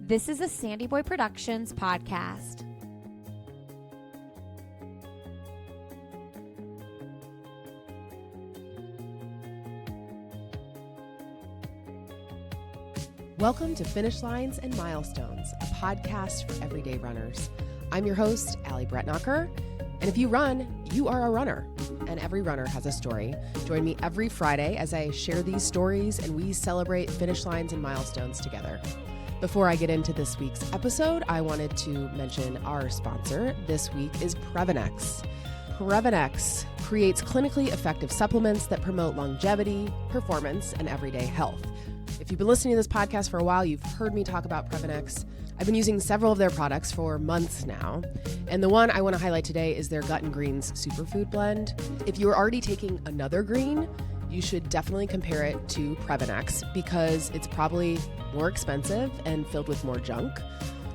This is a Sandy Boy Productions podcast. Welcome to Finish Lines and Milestones, a podcast for everyday runners. I'm your host, Allie Bretnacher, and if you run, you are a runner, and every runner has a story. Join me every Friday as I share these stories and we celebrate finish lines and milestones together. Before I get into this week's episode, I wanted to mention our sponsor. This week is Previnex. Previnex creates clinically effective supplements that promote longevity, performance, and everyday health. If you've been listening to this podcast for a while, you've heard me talk about Previnex. I've been using several of their products for months now, and the one I want to highlight today is their Gut and Greens Superfood Blend. If you're already taking another green, you should definitely compare it to Previnex because it's probably more expensive and filled with more junk.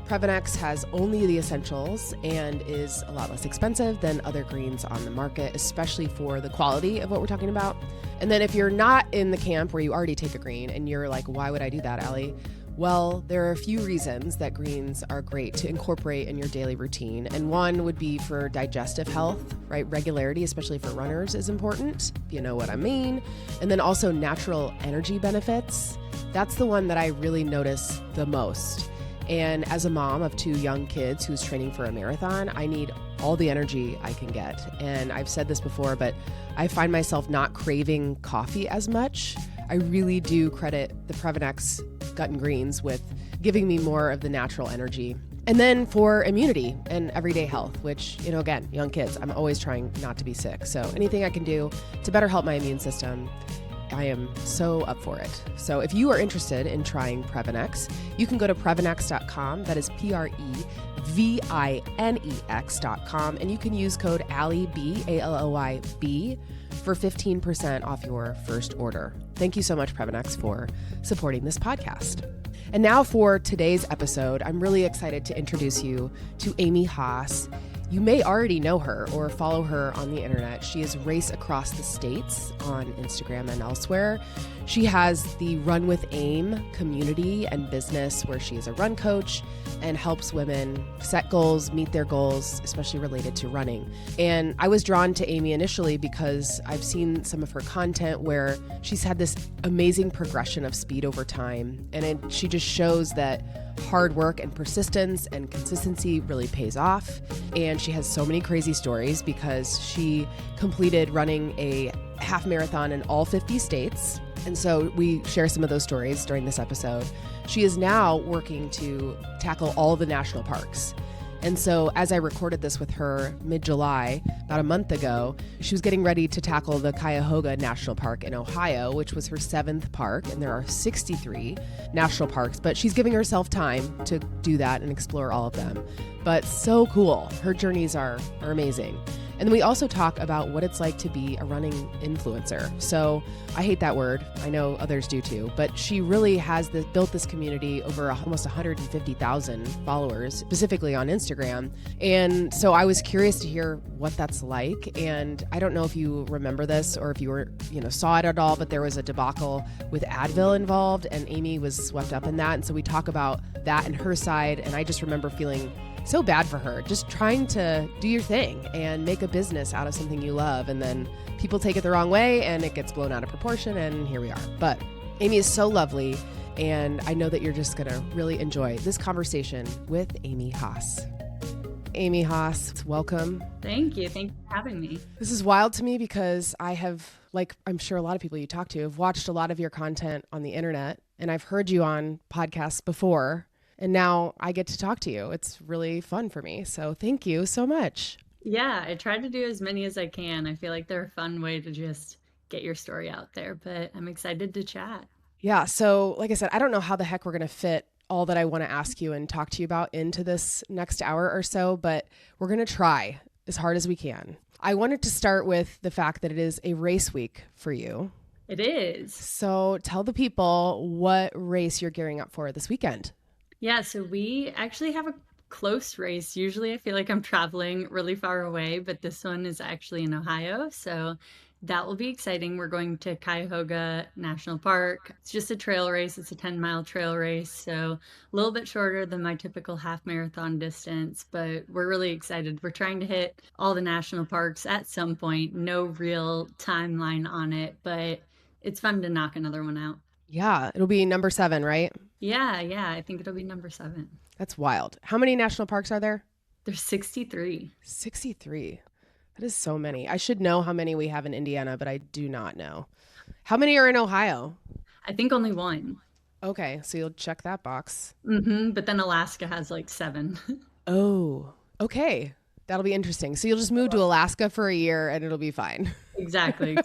Previnex has only the essentials and is a lot less expensive than other greens on the market, especially for the quality of what we're talking about. And then if you're not in the camp where you already take a green and you're like, why would I do that, Allie? Well, there are a few reasons that greens are great to incorporate in your daily routine. And one would be for digestive health, right? Regularity, especially for runners, is important, if you know what I mean. And then also natural energy benefits. That's the one that I really notice the most. And as a mom of two young kids who's training for a marathon, I need all the energy I can get. And I've said this before, but I find myself not craving coffee as much. I really do credit the Previnex Gut and Greens with giving me more of the natural energy. And then for immunity and everyday health, which, again, young kids, I'm always trying not to be sick. So anything I can do to better help my immune system, I am so up for it. So if you are interested in trying Previnex, you can go to Previnex.com. That is Previnex.com. And you can use code AllieB, ALLYB, for 15% off your first order. Thank you so much, Previnex, for supporting this podcast. And now for today's episode, I'm really excited to introduce you to Amy Haas. You may already know her or follow her on the internet. She is Race Across the States on Instagram and elsewhere. She has the Run with Aim community and business where she is a run coach and helps women set goals, meet their goals, especially related to running. And I was drawn to Amy initially because I've seen some of her content where she's had this amazing progression of speed over time. And she just shows that hard work and persistence and consistency really pays off. And she has so many crazy stories because she completed running a half marathon in all 50 states. And so we share some of those stories during this episode. She is now working to tackle all the national parks. And so as I recorded this with her mid-July, about a month ago, she was getting ready to tackle the Cuyahoga National Park in Ohio, which was her 7th park. And there are 63 national parks, but she's giving herself time to do that and explore all of them. But so cool. Her journeys are amazing. And then we also talk about what it's like to be a running influencer. So I hate that word. I know others do too, but she really has built this community over almost 150,000 followers, specifically on Instagram. And so I was curious to hear what that's like. And I don't know if you remember this or if you were, saw it at all, but there was a debacle with Advil involved and Amy was swept up in that. And so we talk about that and her side. And I just remember feeling so bad for her, just trying to do your thing and make a business out of something you love. And then people take it the wrong way and it gets blown out of proportion. And here we are. But Amy is so lovely. And I know that you're just going to really enjoy this conversation with Amy Haas. Amy Haas, welcome. Thank you. Thank you for having me. This is wild to me because I have, like I'm sure a lot of people you talk to, have watched a lot of your content on the internet. And I've heard you on podcasts before. And now I get to talk to you. It's really fun for me. So thank you so much. Yeah, I try to do as many as I can. I feel like they're a fun way to just get your story out there, but I'm excited to chat. Yeah. So like I said, I don't know how the heck we're going to fit all that I want to ask you and talk to you about into this next hour or so, but we're going to try as hard as we can. I wanted to start with the fact that it is a race week for you. It is. So tell the people what race you're gearing up for this weekend. Yeah, so we actually have a close race. Usually I feel like I'm traveling really far away, but this one is actually in Ohio. So that will be exciting. We're going to Cuyahoga National Park. It's just a trail race. It's a 10-mile trail race, so a little bit shorter than my typical half marathon distance, but we're really excited. We're trying to hit all the national parks at some point. No real timeline on it, but it's fun to knock another one out. Yeah, it'll be number 7, right? Yeah, I think it'll be number 7. That's wild. How many national parks are there? There's 63. 63. That is so many. I should know how many we have in Indiana, but I do not know. How many are in Ohio? I think only 1. Okay, so you'll check that box. But then Alaska has like 7. Oh, okay. That'll be interesting. So you'll just move to Alaska for a year and it'll be fine. Exactly.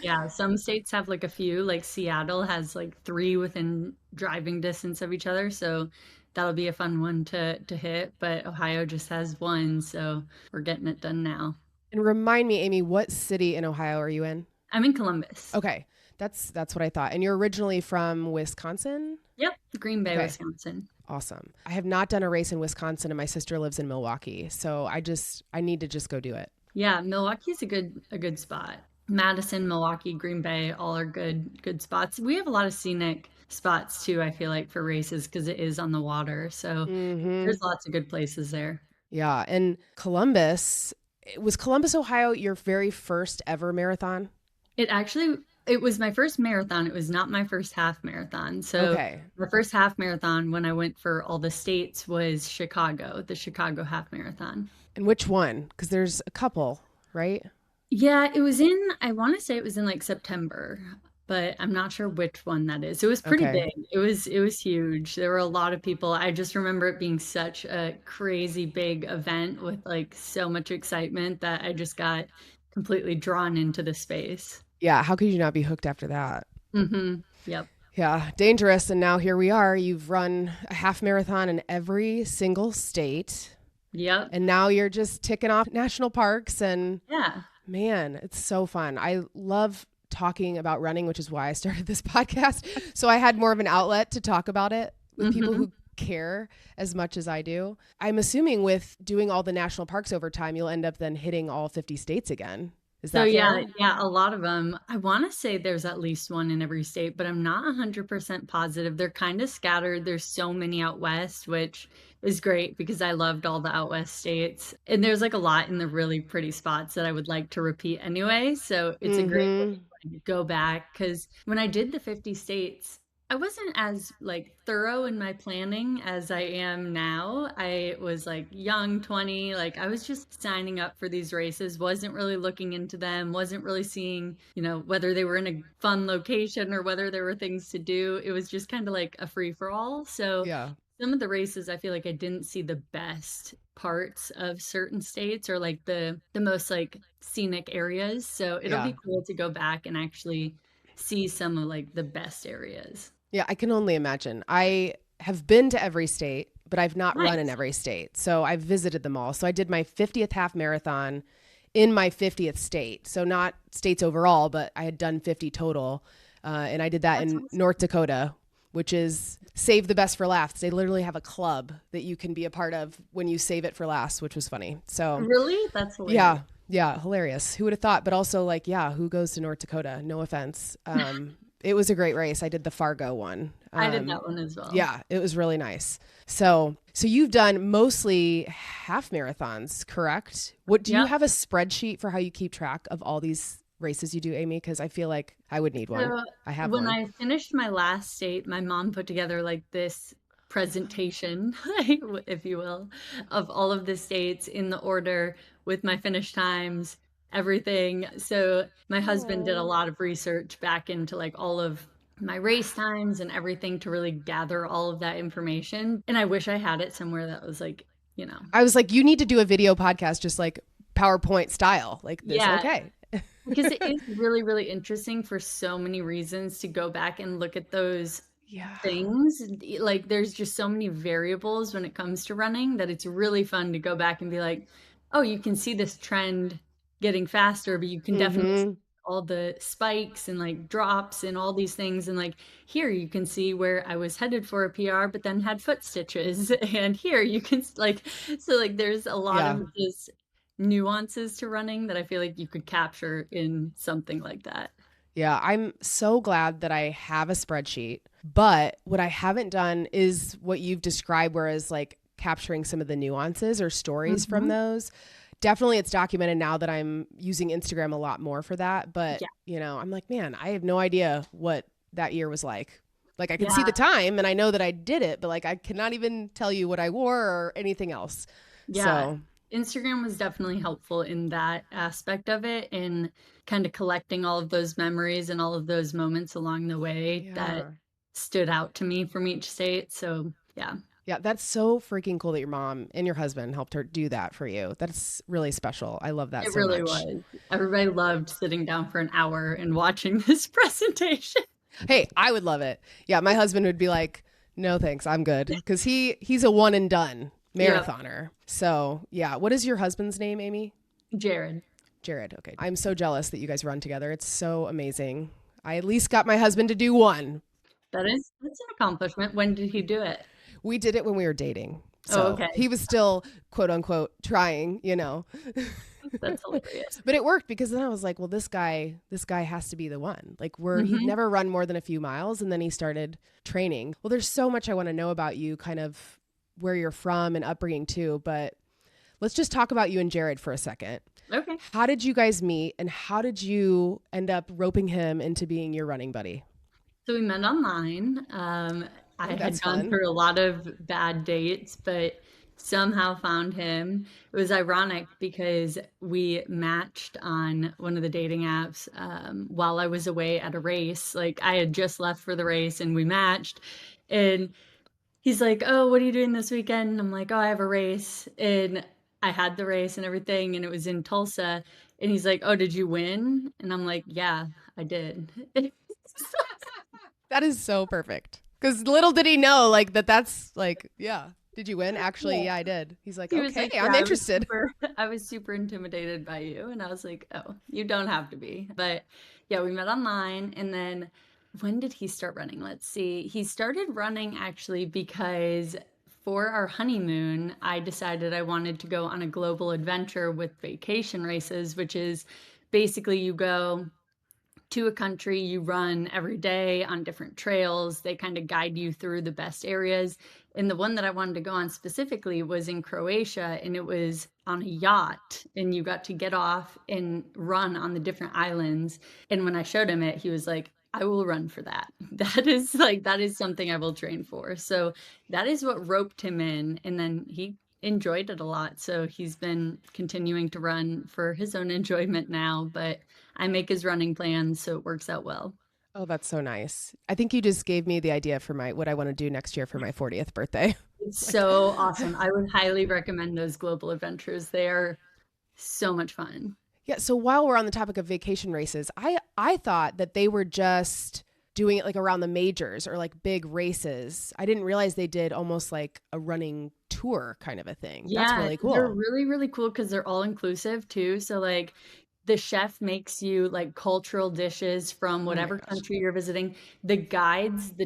Yeah, some states have like a few, like Seattle has like 3 within driving distance of each other, so that'll be a fun one to hit, but Ohio just has 1, so we're getting it done now. And remind me, Amy, what city in Ohio are you in? I'm in Columbus. Okay, that's what I thought. And you're originally from Wisconsin? Yep, Green Bay, Okay. Wisconsin. Awesome. I have not done a race in Wisconsin, and my sister lives in Milwaukee, so I need to just go do it. Yeah, Milwaukee's a good spot. Madison, Milwaukee, Green Bay, all are good spots. We have a lot of scenic spots too, I feel like, for races because it is on the water. So there's lots of good places there. Yeah, and Columbus, was Columbus, Ohio, your very first ever marathon? It was my first marathon. It was not my first half marathon. So Okay. the first half marathon when I went for all the states was Chicago, the Chicago half marathon. And which one? Because there's a couple, right? Yeah, I want to say it was in like September, but I'm not sure which one that is. It was pretty Okay. big. It was huge. There were a lot of people. I just remember it being such a crazy big event with like so much excitement that I just got completely drawn into the space. Yeah, how could you not be hooked after that? Yep. Yeah, dangerous. And now here we are. You've run a half marathon in every single state. Yep. And now you're just ticking off national parks. And Yeah. man, it's so fun. I love talking about running, which is why I started this podcast. So I had more of an outlet to talk about it with people who care as much as I do. I'm assuming with doing all the national parks over time, you'll end up then hitting all 50 states again. Is that fair? Yeah, a lot of them. I want to say there's at least 1 in every state, but I'm not 100% positive. They're kind of scattered. There's so many out west, which is great because I loved all the out west states. And there's like a lot in the really pretty spots that I would like to repeat anyway. So it's a great way to go back because when I did the 50 states, I wasn't as like thorough in my planning as I am now. I was like young, 20, like I was just signing up for these races, wasn't really looking into them, wasn't really seeing, whether they were in a fun location or whether there were things to do. It was just kind of like a free for all. So Yeah. some of the races, I feel like I didn't see the best parts of certain states or like the most like scenic areas. So it'll be cool to go back and actually see some of like the best areas. Yeah, I can only imagine. I have been to every state, but I've not run in Nice. every state. So I've visited them all. So I did my 50th half marathon in my 50th state. So not states overall, but I had done 50 total. And I did that That's in awesome. North Dakota, which is save the best for last. They literally have a club that you can be a part of when you save it for last, which was funny. So Really? That's hilarious. yeah, hilarious. Who would have thought? But also like, yeah, who goes to North Dakota? No offense. It was a great race. I did the Fargo one. I did that one as well. Yeah, it was really nice. So you've done mostly half marathons, correct? What do you Yep. have a spreadsheet for how you keep track of all these races you do, Amy? Because I feel like I would need one. So I have when one. I finished my last state, my mom put together like this presentation, if you will, of all of the states in the order with my finish times, everything. So my husband did a lot of research back into like all of my race times and everything to really gather all of that information. And I wish I had it somewhere that was like, I was like, you need to do a video podcast just like PowerPoint style, like this. Yeah. Okay. because it is really, really interesting for so many reasons to go back and look at those Yeah. things. Like there's just so many variables when it comes to running that it's really fun to go back and be like, oh, you can see this trend getting faster, but you can definitely see all the spikes and like drops and all these things. And like here you can see where I was headed for a PR, but then had foot stitches. And here you can like, so like there's a lot Yeah. of just nuances to running that I feel like you could capture in something like that. Yeah, I'm so glad that I have a spreadsheet, but what I haven't done is what you've described, whereas like capturing some of the nuances or stories from those. Definitely it's documented now that I'm using Instagram a lot more for that. But, I'm like, man, I have no idea what that year was like. Like I can see the time and I know that I did it, but like I cannot even tell you what I wore or anything else. Yeah. So Instagram was definitely helpful in that aspect of it, in kind of collecting all of those memories and all of those moments along the way that stood out to me from each state. So, yeah. Yeah, that's so freaking cool that your mom and your husband helped her do that for you. That's really special. I love that It so really much. was. Everybody loved sitting down for an hour and watching this presentation. Hey, I would love it. Yeah, my husband would be like, no thanks, I'm good. Because he's a one and done marathoner. Yep. So yeah, what is your husband's name, Amy? Jared. Okay. I'm so jealous that you guys run together. It's so amazing. I at least got my husband to do one. That's an accomplishment. When did he do it? We did it when we were dating. So he was still, quote unquote, trying, That's hilarious. But it worked because then I was like, well, this guy has to be the one. Like he'd never run more than a few miles. And then he started training. Well, there's so much I want to know about you, kind of where you're from and upbringing too. But let's just talk about you and Jared for a second. Okay. How did you guys meet and how did you end up roping him into being your running buddy? So we met online. I had gone through a lot of bad dates, but somehow found him. It was ironic because we matched on one of the dating apps while I was away at a race. Like I had just left for the race and we matched. And he's like, oh, what are you doing this weekend? And I'm like, oh, I have a race. And I had the race and everything, and it was in Tulsa. And he's like, oh, did you win? And I'm like, yeah, I did. That is so perfect. Because little did he know, like, that's like, yeah. Did you win? Actually, yeah, I did. He's like, okay, I'm interested. I was super intimidated by you. And I was like, oh, you don't have to be. But yeah, we met online. And then when did he start running? Let's see. He started running actually because for our honeymoon, I decided I wanted to go on a global adventure with vacation races, which is basically you go to a country, you run every day on different trails. They kind of guide you through the best areas. And the one that I wanted to go on specifically was in Croatia, and it was on a yacht, and you got to get off and run on the different islands. And when I showed him it, he was like, I will run for that. That is something I will train for. So that is what roped him in. And then he enjoyed it a lot. So he's been continuing to run for his own enjoyment now, but I make his running plans, so it works out well. Oh, that's so nice. I think you just gave me the idea for what I want to do next year for my 40th birthday. It's so awesome. I would highly recommend those global adventures. They are so much fun. Yeah. So while we're on the topic of vacation races, I thought that they were just doing it like around the majors or like big races. I didn't realize they did almost like a running tour kind of a thing. Yeah, that's really cool. They're really, really cool because they're all inclusive too. So like the chef makes you like cultural dishes from whatever country you're visiting. The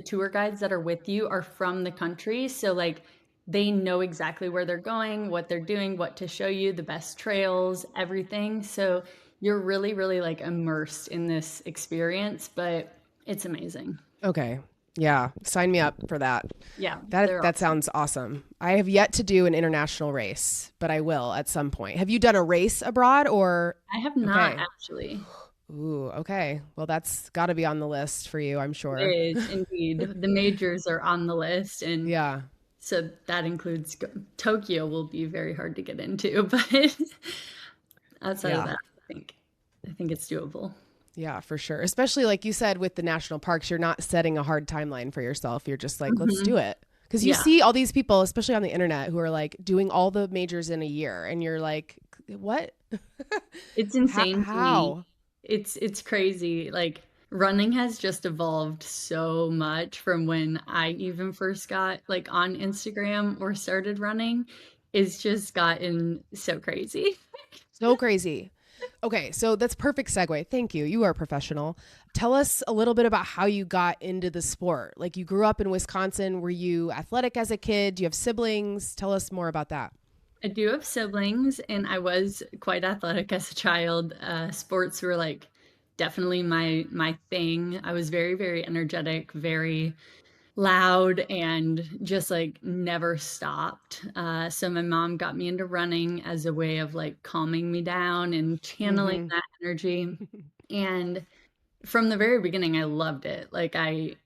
tour guides that are with you are from the country. So like they know exactly where they're going, what they're doing, what to show you, the best trails, everything. So you're really, really like immersed in this experience, but it's amazing. Okay. Yeah. Sign me up for that. Yeah. That sounds awesome. I have yet to do an international race, but I will at some point. Have you done a race abroad or? I have not actually. Ooh, okay. Well, that's got to be on the list for you, I'm sure. It is indeed. The majors are on the list, and yeah. So that includes Tokyo will be very hard to get into, but outside of that, I think it's doable. Yeah, for sure. Especially like you said with the national parks, you're not setting a hard timeline for yourself. You're just like, let's do it. Because you see all these people, especially on the internet, who are like doing all the majors in a year, and you're like, what? It's insane. How? It's crazy. Like running has just evolved so much from when I even first got like on Instagram or started running. It's just gotten so crazy. So crazy. Okay, so that's perfect segue. Thank you. You are a professional. Tell us a little bit about how you got into the sport. Like you grew up in Wisconsin. Were you athletic as a kid? Do you have siblings? Tell us more about that. I do have siblings, and I was quite athletic as a child. Sports were like definitely my thing. I was very, very energetic, very loud, and just like never stopped. So my mom got me into running as a way of like calming me down and channeling Mm-hmm. that energy. And from the very beginning, I loved it. Like I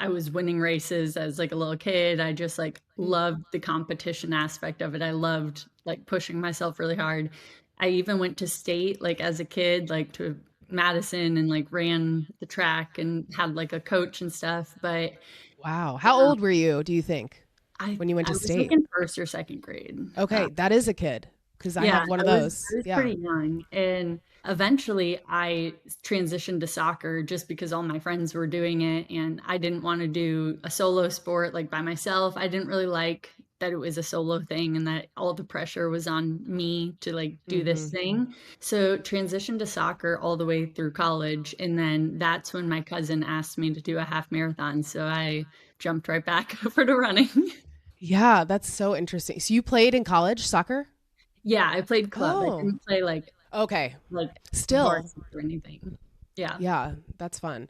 was winning races as like a little kid. I just like loved the competition aspect of it. I loved like pushing myself really hard. I even went to state like as a kid, like to Madison, and like ran the track and had like a coach and stuff. But Wow. How old were you, do you think, I when you went I to was like state? in first or second grade. Okay, that is a kid because I Yeah, have one of I those. was Yeah. pretty young, and eventually I transitioned to soccer just because all my friends were doing it, and I didn't wanna do a solo sport, like, by myself. I didn't really like that it was a solo thing and that all the pressure was on me to, like, do this Mm-hmm. thing. So, transitioned to soccer all the way through college, and then that's when my cousin asked me to do a half marathon, so I jumped right back over to running. Yeah, that's so interesting. So you played in college soccer? Yeah, I played club. I Oh, didn't play, okay. like Still, varsity or anything. Yeah. yeah, that's fun.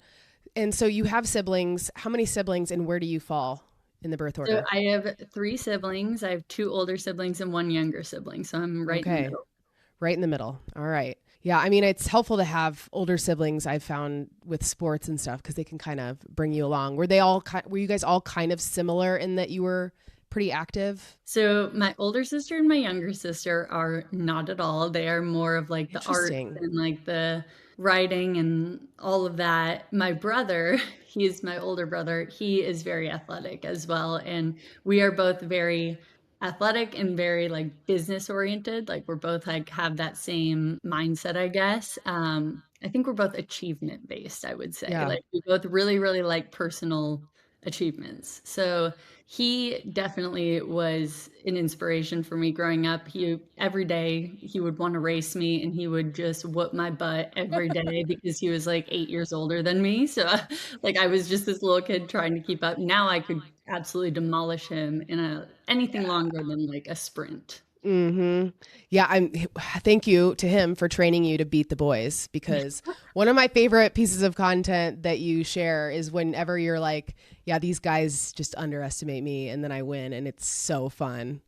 And so you have siblings. How many siblings and where do you fall in the birth So order? I have 3 siblings. I have 2 older siblings and 1 younger sibling, so I'm right in the Okay. middle. Right in the middle. All right. Yeah, I mean, it's helpful to have older siblings, I've found, with sports and stuff because they can kind of bring you along. Were you guys all kind of similar in that you were pretty active? So my older sister and my younger sister are not at all. They are more of like the art Interesting. and like the writing and all of that. My brother, he's my older brother. He is very athletic as well. And we are both very athletic and very like business oriented. Like we're both like have that same mindset, I guess. I think we're both achievement based, I would say. Yeah. Like we both really, really like personal achievements. So he definitely was an inspiration for me growing up. He every day he would want to race me and he would just whoop my butt every day because he was like 8 years older than me. So like I was just this little kid trying to keep up. Now I could absolutely demolish him in a anything longer than like a sprint. Mm-hmm. Yeah, thank you to him for training you to beat the boys because one of my favorite pieces of content that you share is whenever you're like, yeah, these guys just underestimate me and then I win and it's so fun.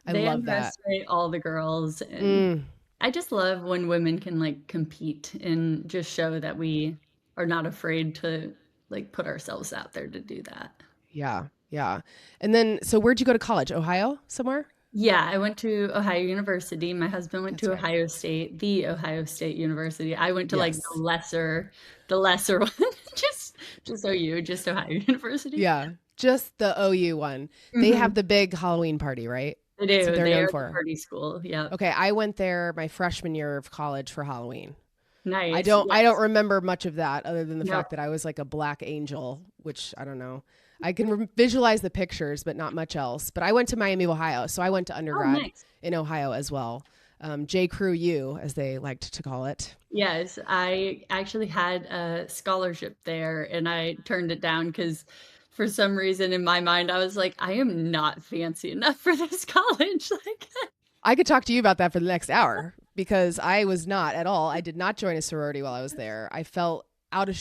I They love that. underestimate all the girls, and Mm, I just love when women can like compete and just show that we are not afraid to like put ourselves out there to do that. yeah, yeah. And then, so where'd you go to college? Ohio somewhere? Yeah, I went to Ohio University. My husband went That's to right. Ohio State, the Ohio State University. I went to like Yes. the lesser one, just OU, just Ohio University. Yeah. Just the OU one. They have Hmm. the big Halloween party, right? They That's what do. they're They known are the for. party school. Yep. Okay, I went there my freshman year of college for Halloween. Nice. I don't Yes. remember much of that other than the No. fact that I was like a black angel, which I don't know. I can visualize the pictures, but not much else. But I went to Miami, Ohio, so I went to Oh, undergrad nice. in Ohio as well. J. Crew U, as they liked to call it. Yes, I actually had a scholarship there and I turned it down because for some reason in my mind I was like, I am not fancy enough for this college. Like, I could talk to you about that for the next hour because I was not at all. I did not join a sorority while I was there. I felt out of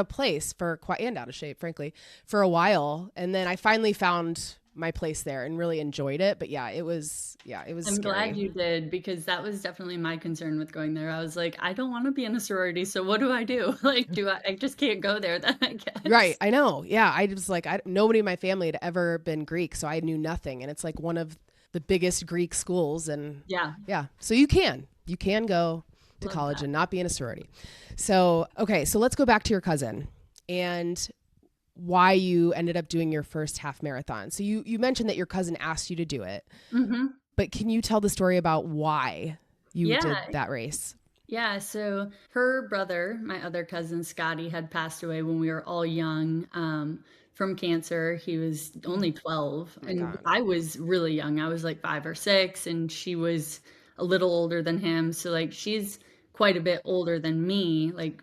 place for quite, and out of shape, frankly, for a while. And then I finally found my place there and really enjoyed it. But yeah, it was I'm glad scary. you did because that was definitely my concern with going there. I was like, I don't want to be in a sorority, so what do I do? Like, I just can't go there then, I Right. guess. I know. Yeah. I was like, nobody in my family had ever been Greek. So I knew nothing. And it's like one of the biggest Greek schools. And Yeah, yeah, so you can go to love college that. and not be in a sorority. So, okay. So let's go back to your cousin and why you ended up doing your first half marathon. So you mentioned that your cousin asked you to do it, Hmm. but can you tell the story about why you did Yeah, that race? yeah, so her brother, my other cousin Scotty, had passed away when we were all young from cancer. He was Mm, only 12, oh my and God. I was really young. I was like 5 or 6, and she was a little older than him. So, like, she's quite a bit older than me, like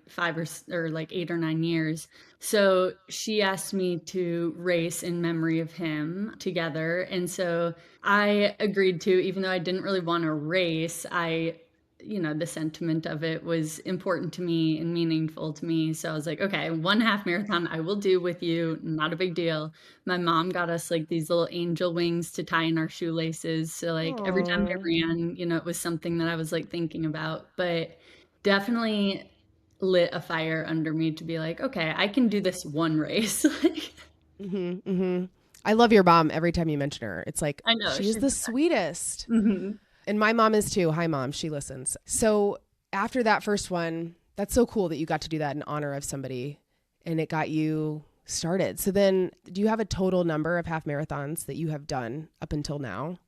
or like 8 or 9 years. So she asked me to race in memory of him together. And so I agreed to, even though I didn't really want to race, the sentiment of it was important to me and meaningful to me. So I was like, okay, one half marathon I will do with you. Not a big deal. My mom got us like these little angel wings to tie in our shoelaces. So like every time I Oh. ran, it was something that I was like thinking about, but definitely lit a fire under me to be like, okay, I can do this one race. Like, I love your mom every time you mention her. It's like, I know she is she's the the best. sweetest. Mhm. And my mom is too. Hi, mom. She listens. So after that first one, that's so cool that you got to do that in honor of somebody and it got you started. So then, do you have a total number of half marathons that you have done up until now?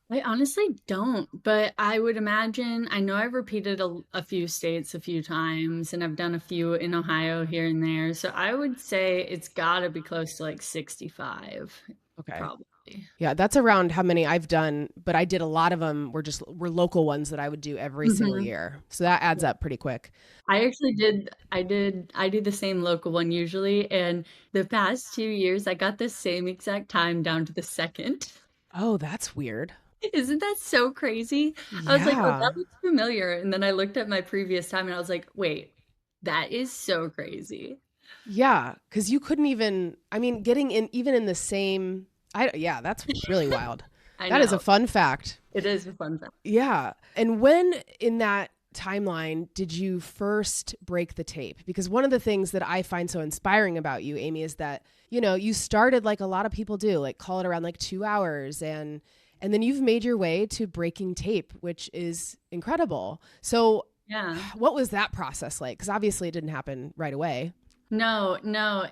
I honestly don't, but I would imagine, I know I've repeated a few states a few times and I've done a few in Ohio here and there. So I would say it's got to be close to like 65, Okay. probably. Yeah, that's around how many I've done, but I did a lot of them were local ones that I would do every single Hmm. year. So that adds up pretty quick. I actually I do the same local one usually. And the past 2 years, I got the same exact time down to the second. Oh, that's weird. Isn't that so crazy? I was like, oh, Yeah. that looks familiar. And then I looked at my previous time and I was like, wait, that is so crazy. Yeah, because you couldn't even, I mean, getting in even in the same, yeah, that's really wild. I That is a know. fun fact. It is a fun fact. Yeah. And when in that timeline did you first break the tape? Because one of the things that I find so inspiring about you, Amy, is that, you started like a lot of people do, like call it around like 2 hours and then you've made your way to breaking tape, which is incredible. So Yeah. what was that process like? Because obviously it didn't happen right away. No, no.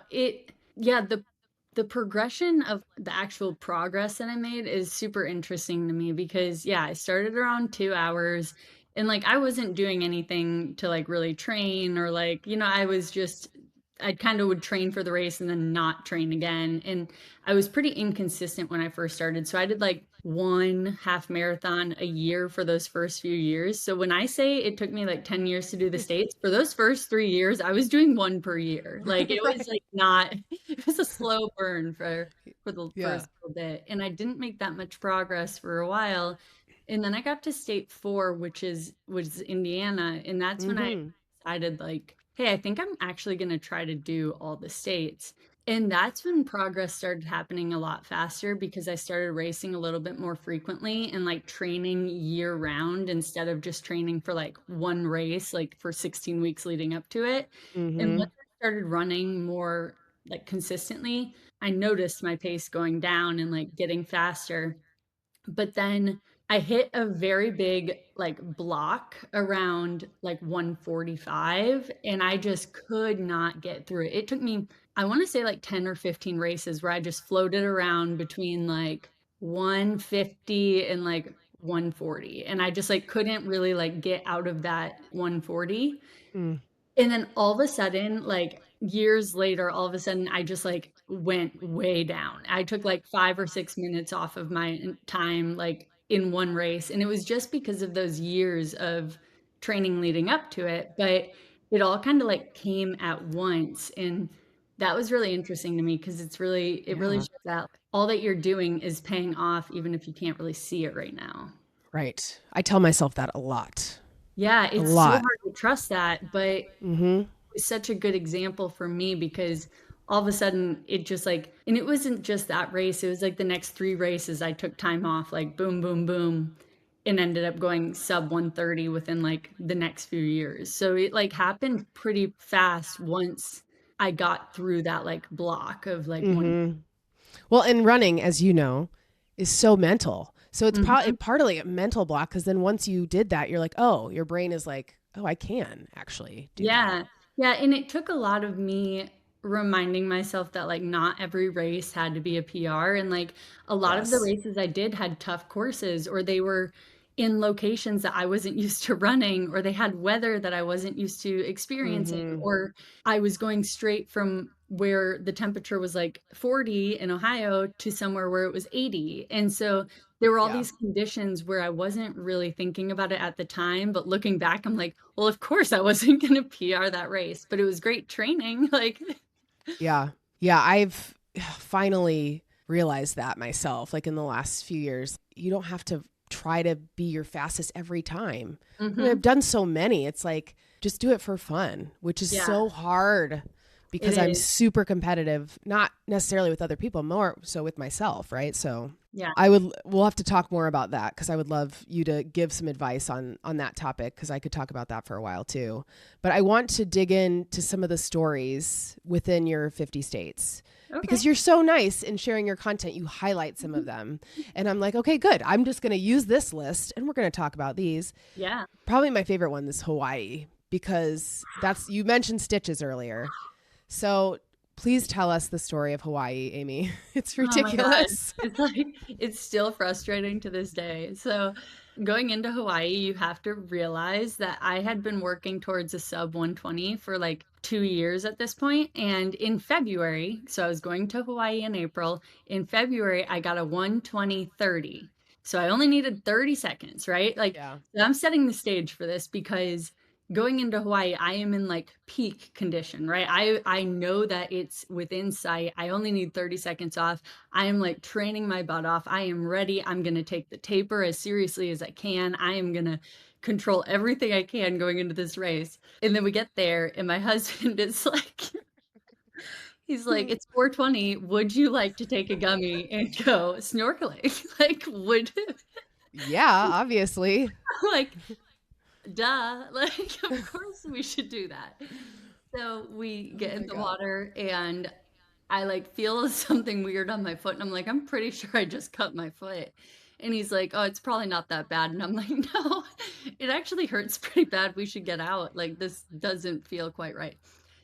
Yeah, the progression of the actual progress that I made is super interesting to me because yeah, I started around 2 hours and like I wasn't doing anything to like really train or like, I was just I kind of would train for the race and then not train again. And I was pretty inconsistent when I first started. So I did like one half marathon a year for those first few years. So when I say it took me like 10 years to do the states, for those first 3 years, I was doing one per year. Like it was Right. like not, it was a slow burn for the Yeah. first little bit. And I didn't make that much progress for a while. And then I got to state four, which was Indiana. And that's when I Mm-hmm. decided like, hey, I think I'm actually going to try to do all the states. And that's when progress started happening a lot faster because I started racing a little bit more frequently and like training year round instead of just training for like one race, like for 16 weeks leading up to it. And Mm-hmm. once I started running more like consistently, I noticed my pace going down and like getting faster. But then I hit a very big like block around like 145 and I just could not get through it. It took me, I want to say like 10 or 15 races where I just floated around between like 150 and like 140 and I just like couldn't really like get out of that 140. Mm. And then all of a sudden, like years later, all of a sudden, I just like went way down. I took like 5 or 6 minutes off of my time, like in one race. And it was just because of those years of training leading up to it. But it all kind of like came at once. And that was really interesting to me because it really Yeah. shows that all that you're doing is paying off, even if you can't really see it right now. Right. I tell myself that a lot. Yeah, A it's so lot. hard to trust that, but Mm-hmm. was such a good example for me because all of a sudden it just like and it wasn't just that race, it was like the next three races I took time off like boom boom boom and ended up going sub 130 within like the next few years. So it like happened pretty fast once I got through that like block of like one. Mm-hmm. Well, and running, as you know, is so mental. So it's probably Mhm. partly a mental block because then once you did that, you're like, oh, your brain is like, oh, I can actually do that. Yeah. Yeah, and it took a lot of me reminding myself that like not every race had to be a PR and like a lot of the Yes. races I did had tough courses or they were in locations that I wasn't used to running, or they had weather that I wasn't used to experiencing, Mm-hmm. or I was going straight from where the temperature was like 40 in Ohio to somewhere where it was 80. And so there were all Yeah. these conditions where I wasn't really thinking about it at the time, but looking back, I'm like, well, of course I wasn't going to PR that race, but it was great training. Like, Yeah. Yeah. I've finally realized that myself, like in the last few years. You don't have to try to be your fastest every time. I mean, I've mhm. done so many. It's like, just do it for fun, which is Yeah, so hard it because I'm is. super competitive, not necessarily with other people, more so with myself. Right. So Yeah. we'll have to talk more about that because I would love you to give some advice on that topic because I could talk about that for a while too. But I want to dig into some of the stories within your 50 states because Okay. you're so nice in sharing your content. You highlight some of them. And I'm like, okay, good. I'm just going to use this list and we're going to talk about these. Yeah. Probably my favorite one is Hawaii because you mentioned stitches earlier. So please tell us the story of Hawaii, Amy. It's Oh my gosh. ridiculous. It's like, it's still frustrating to this day. So, going into Hawaii, you have to realize that I had been working towards a sub 120 for like 2 years at this point. And in February, so I was going to Hawaii in April. In February, I got a 120.30. So I only needed 30 seconds, right? Like, Yeah. I'm setting the stage for this because going into Hawaii, I am in like peak condition, right? I know that it's within sight. I only need 30 seconds off. I am like training my butt off. I am ready. I'm going to take the taper as seriously as I can. I am going to control everything I can going into this race. And then we get there and my husband is like he's like, "It's 4:20. Would you like to take a gummy and go snorkeling?" Like, would Yeah, obviously. like duh, like of course we should do that. So we Oh get in my the God. water and I like feel something weird on my foot and I'm like, I'm pretty sure I just cut my foot. And he's like, "Oh, it's probably not that bad." And I'm like, "No, it actually hurts pretty bad. We should get out. Like this doesn't feel quite right."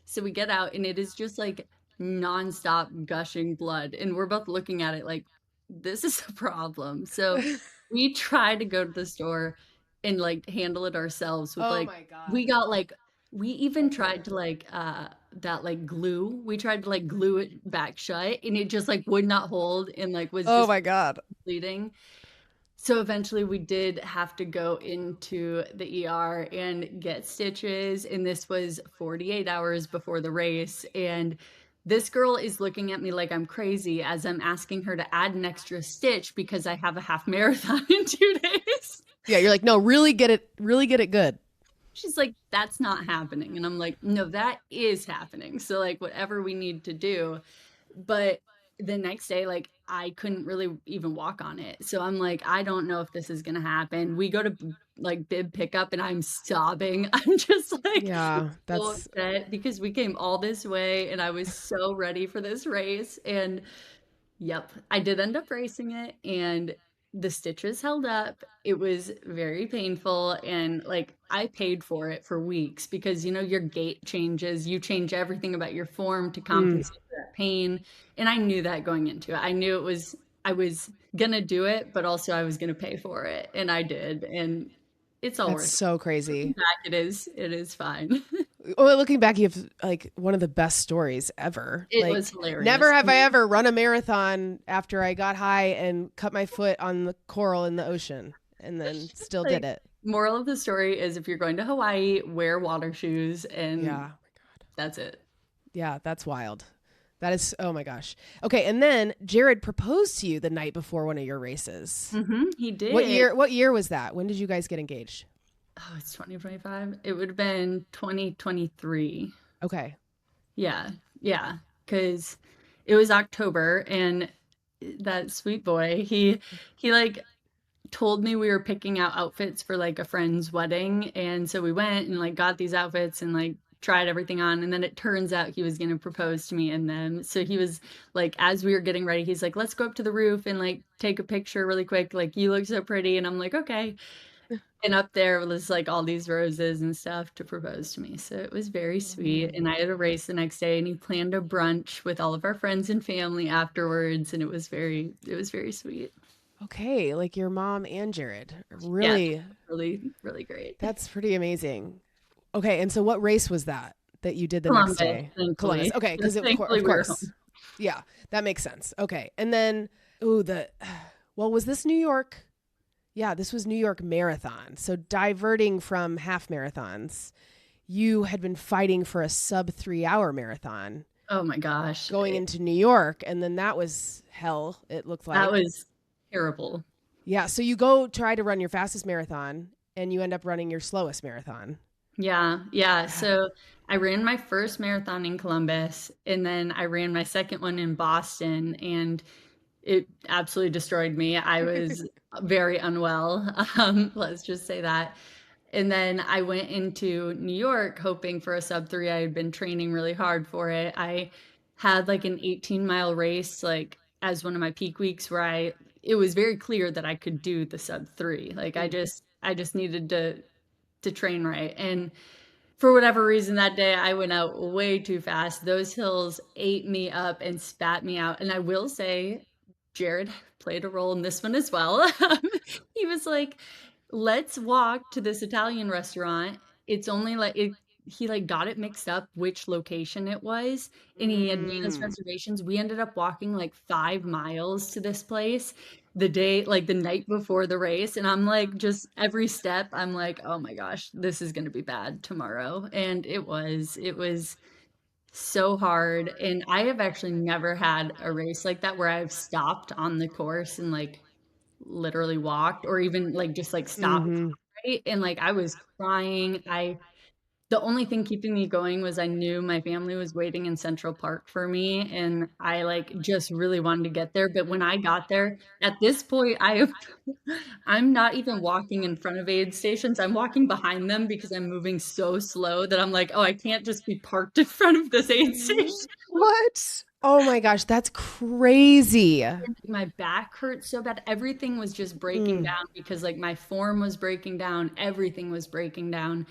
So we get out and it is just like nonstop gushing blood. And we're both looking at it like, this is a problem. So we try to go to the store and like handle it ourselves with Oh like my God. we got like we even tried to like that like glue. We tried to like glue it back shut and it just like would not hold and like was Oh just my God. bleeding. So eventually we did have to go into the ER and get stitches. And this was 48 hours before the race. And this girl is looking at me like I'm crazy as I'm asking her to add an extra stitch because I have a half marathon in 2 days. Yeah, you're like, no, really get it good. She's like, that's not happening. And I'm like, no, that is happening. So, like, whatever we need to do. But the next day, like, I couldn't really even walk on it. So I'm like, I don't know if this is going to happen. We go to like bib pickup and I'm sobbing. I'm just like Yeah, so that's upset because we came all this way and I was so ready for this race. And yep, I did end up racing it and the stitches held up. It was very painful and like I paid for it for weeks because your gait changes, you change everything about your form to mm, compensate for that pain. And I knew that going into it. I knew I was gonna do it, but also I was gonna pay for it. And I did. And it's all that's worth it. so Looking crazy. back, it is fine. Well, looking back, you have like one of the best stories ever. It Like, was hilarious. never have I ever run a marathon after I got high and cut my foot on the coral in the ocean and then still did Like, it. moral of the story is if you're going to Hawaii, wear water shoes and Yeah. that's it. Yeah, that's wild. That is, oh my gosh. Okay, and then Jared proposed to you the night before one of your races. He did. What year was that? When did you guys get engaged? Oh, it's 2025. It would have been 2023. Okay. Yeah. Yeah. Because it was October and that sweet boy, he like told me we were picking out outfits for like a friend's wedding. And so we went and like got these outfits and like tried everything on. And then it turns out he was going to propose to me in them. So he was like, as we were getting ready, he's like, let's go up to the roof and like take a picture really quick. Like, you look so pretty. And I'm like, okay. And up there was like all these roses and stuff to propose to me. So it was very sweet. And I had a race the next day and he planned a brunch with all of our friends and family afterwards. And it was very sweet. Okay, like your mom and Jared. Yeah, Really, really, really great. that's pretty amazing. Okay, and so what race was that you did the next Columbus, day? Columbus. thankfully. Okay, because Thankfully of we were course, home. yeah, that makes sense. Okay, and then well, was this New York? Yeah, this was New York Marathon. So diverting from half marathons, you had been fighting for a sub 3 hour marathon Oh my gosh. going into New York, and then that was hell. It looked That like. was terrible. Yeah, so you go try to run your fastest marathon, and you end up running your slowest marathon. Yeah, yeah. So I ran my first marathon in Columbus, and then I ran my second one in Boston, and it absolutely destroyed me. I was very unwell. Let's just say that. And then I went into New York hoping for a sub 3. I had been training really hard for it. I had like an 18-mile race like as one of my peak weeks where it was very clear that I could do the sub 3. Like I just needed to train right. And for whatever reason that day I went out way too fast. Those hills ate me up and spat me out. And I will say Jared played a role in this one as well. He was like, let's walk to this Italian restaurant. It's only like he like got it mixed up which location it was, and he had made us Mm. reservations. We ended up walking like 5 miles to this place the night before the race. And I'm like, just every step, I'm like, oh my gosh, this is gonna be bad tomorrow. And it was so hard. And I have actually never had a race like that where I've stopped on the course and like literally walked or even like just like stopped, Mm-hmm. right? And like I was crying. The only thing keeping me going was I knew my family was waiting in Central Park for me, and I like just really wanted to get there. But when I got there, at this point, I'm not even walking in front of aid stations. I'm walking behind them because I'm moving so slow that I'm like, oh, I can't just be parked in front of this aid station. What? Oh my gosh, that's crazy. My back hurt so bad. Everything was just breaking Mm. down because like my form was breaking down. Everything was breaking down.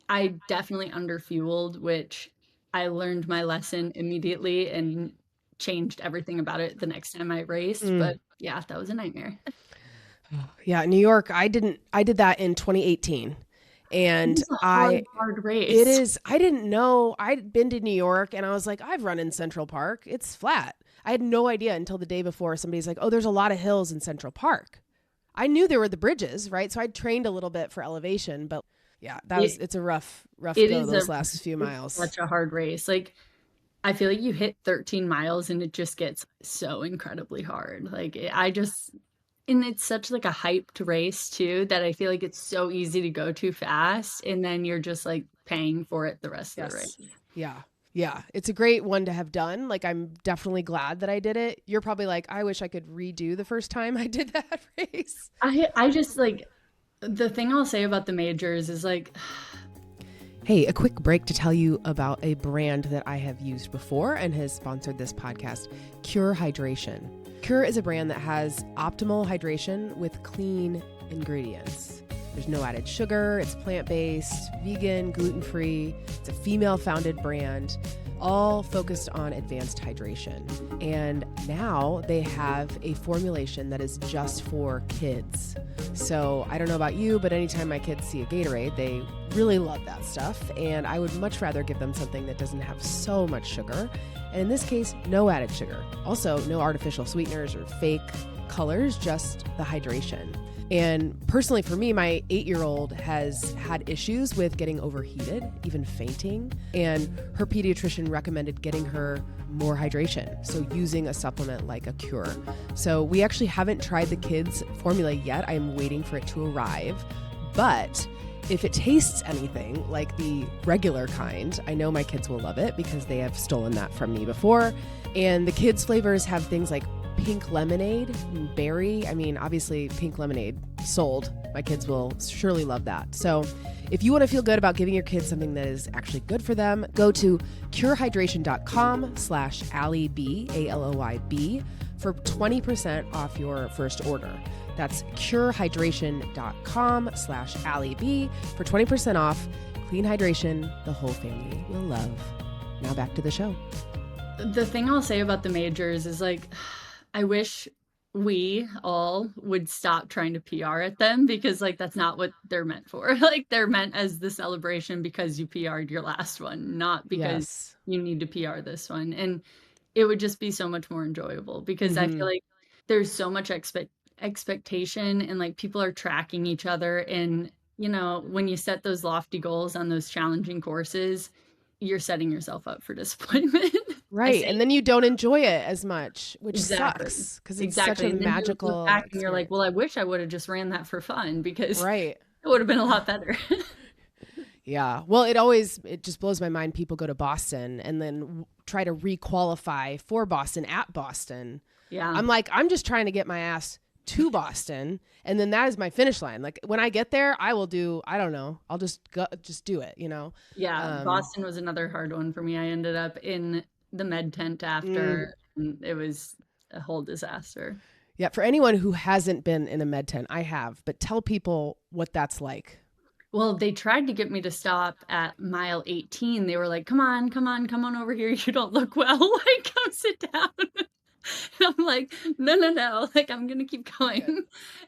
I definitely underfueled, which I learned my lesson immediately and changed everything about it the next time I raced. Mm. But yeah, that was a nightmare. Yeah, New York, I did that in 2018. It And was a hard it race. is, I didn't know, I'd been to New York and I was like, I've run in Central Park. It's flat. I had no idea until the day before somebody's like, oh, there's a lot of hills in Central Park. I knew there were the bridges, right? So I'd trained a little bit for elevation, but yeah, It it's a rough it go is a those last few it's miles. such a hard race. Like I feel like you hit 13 miles and it just gets so incredibly hard. And it's such like a hyped race too that I feel like it's so easy to go too fast and then you're just like paying for it the rest of the Yes. race. Yeah. Yeah. It's a great one to have done. Like, I'm definitely glad that I did it. You're probably like, I wish I could redo the first time I did that race. I just like the thing I'll say about the majors is like Hey, a quick break to tell you about a brand that I have used before and has sponsored this podcast, Cure Hydration. Cure is a brand that has optimal hydration with clean ingredients. There's no added sugar, it's plant-based, vegan, gluten-free, it's a female-founded brand, all focused on advanced hydration. And now they have a formulation that is just for kids. So I don't know about you, but anytime my kids see a Gatorade, they really love that stuff. And I would much rather give them something that doesn't have so much sugar. And in this case, no added sugar. Also, no artificial sweeteners or fake colors, just the hydration. And personally for me, my 8-year-old has had issues with getting overheated, even fainting. And her pediatrician recommended getting her more hydration, so using a supplement like a Cure. So we actually haven't tried the kids formula yet. I'm waiting for it to arrive. But if it tastes anything like the regular kind, I know my kids will love it because they have stolen that from me before. And the kids' flavors have things like pink lemonade and berry. I mean, obviously pink lemonade sold. My kids will surely love that. So if you want to feel good about giving your kids something that is actually good for them, go to curehydration.com/AllieB, ALOYB, for 20% off your first order. That's curehydration.com/AllieB for 20% off. Clean hydration the whole family will love. Now back to the show. the thing I'll say about the majors is like I wish we all would stop trying to PR at them because like that's not what they're meant for. Like they're meant as the celebration because you PR'd your last one, not because Yes. you need to PR this one. And it would just be so much more enjoyable because I feel Hmm. like there's so much expectation and like people are tracking each other. And when you set those lofty goals on those challenging courses, you're setting yourself up for disappointment. I Right. say And then you don't enjoy it as much, which exactly. sucks because it's such Exactly. a And then you look magical back and you're like, experience. well, I wish I would have just ran that for fun because Right. it would have been a lot better. Yeah. Well, it just blows my mind. People go to Boston and then try to requalify for Boston at Boston. Yeah. I'm like, I'm just trying to get my ass to Boston. And then that is my finish line. Like when I get there, I will do, I don't know, I'll just go, just do it, Yeah. Um, Boston was another hard one for me. I ended up in the med tent mm, after, and it was a whole disaster. yeah. For anyone who hasn't been in a med tent, I have, but tell people what that's like. Well, they tried to get me to stop at mile 18. They were like, come on, come on, come on over here. You don't look well. Like, come sit down. And I'm like, no, no, no. Like, I'm going to keep going. Good.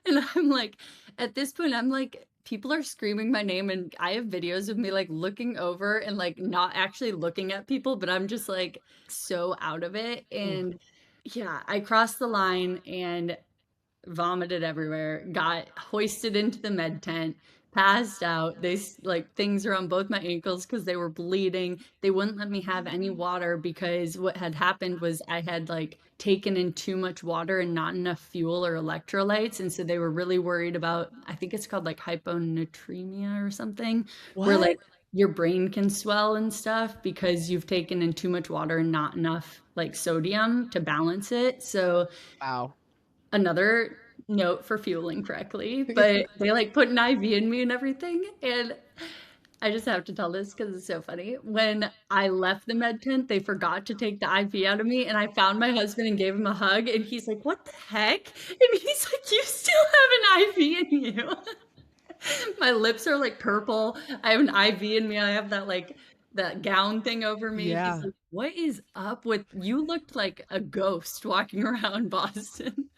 And I'm like, at this point, I'm like, people are screaming my name. And I have videos of me like looking over and like not actually looking at people, but I'm just like so out of it. Mm. And yeah, I crossed the line and vomited everywhere, got hoisted into the med tent, passed out. Like things around both my ankles because they were bleeding. They wouldn't let me have any water because what had happened was I had like taken in too much water and not enough fuel or electrolytes. And so they were really worried about, I think it's called like hyponatremia or something, where What? like your brain can swell and stuff because you've taken in too much water and not enough like sodium to balance it. So Wow. another note for fueling correctly, but they like put an IV in me and everything. And I just have to tell this because it's so funny. When I left the med tent, they forgot to take the IV out of me, and I found my husband and gave him a hug. And he's like, "What the heck?" And he's like, "You still have an IV in you." My lips are like purple. I have an IV in me. I have that gown thing over me. He's Yeah. like, "What is up with you? Looked like a ghost walking around Boston."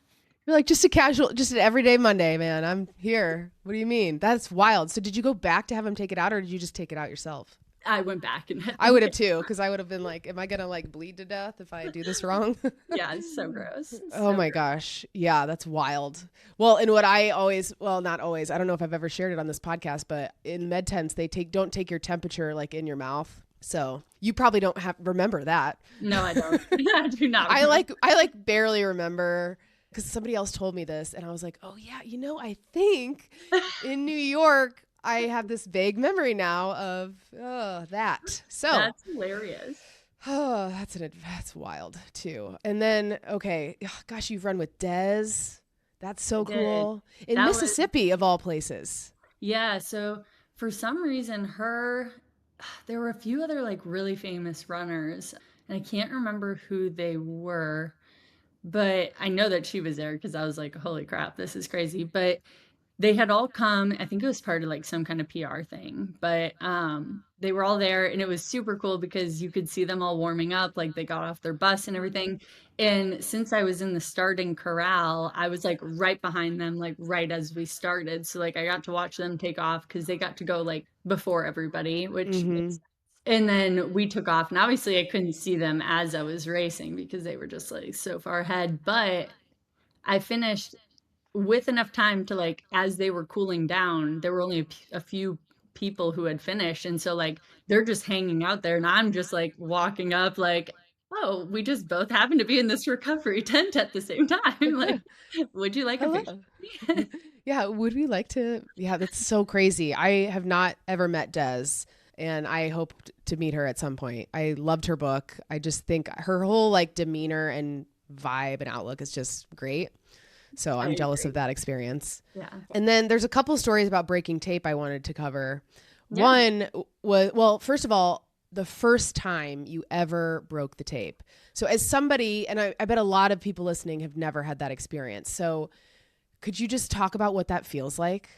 You're like, just an everyday Monday, man. I'm here. What do you mean? That's wild. So did you go back to have him take it out or did you just take it out yourself? I went back and I would have too, because I would have been like, am I going to like bleed to death if I do this wrong? yeah, it's so gross. It's Oh so my gross. gosh. Yeah, that's wild. Well, and what I always, well, not always, I don't know if I've ever shared it on this podcast, but in med tents, don't take your temperature like in your mouth. So you probably don't remember that. No, I don't. I do not remember. I like barely remember because somebody else told me this and I was like, oh yeah, I think in New York, I have this vague memory now of that. So That's hilarious. oh, that's wild too. And then okay, gosh, you've run with Des. That's so I did. cool in That was Mississippi of all places. yeah, so for some reason there were a few other like really famous runners and I can't remember who they were, but I know that she was there because I was like, holy crap, this is crazy. But they had all come, I think it was part of like some kind of PR thing, but they were all there and it was super cool because you could see them all warming up, like they got off their bus and everything. And since I was in the starting corral, I was like right behind them, like right as we started. So like I got to watch them take off because they got to go like before everybody, which Mm-hmm. makes and then we took off and obviously I couldn't see them as I was racing because they were just like so far ahead, but I finished with enough time to like as they were cooling down there were only a few people who had finished and so like they're just hanging out there and I'm just like walking up like oh we just both happen to be in this recovery tent at the same time like would you like a picture Hello. with me? Yeah, would we like to? Yeah, that's so crazy. I have not ever met Des, and I hope to meet her at some point. I loved her book. I just think her whole like demeanor and vibe and outlook is just great. So I I'm jealous agree. of that experience. Yeah, And then there's a couple stories about breaking tape I wanted to cover. yeah. One was, well, first of all, the first time you ever broke the tape. So as somebody, and I bet a lot of people listening have never had that experience. So could you just talk about what that feels like?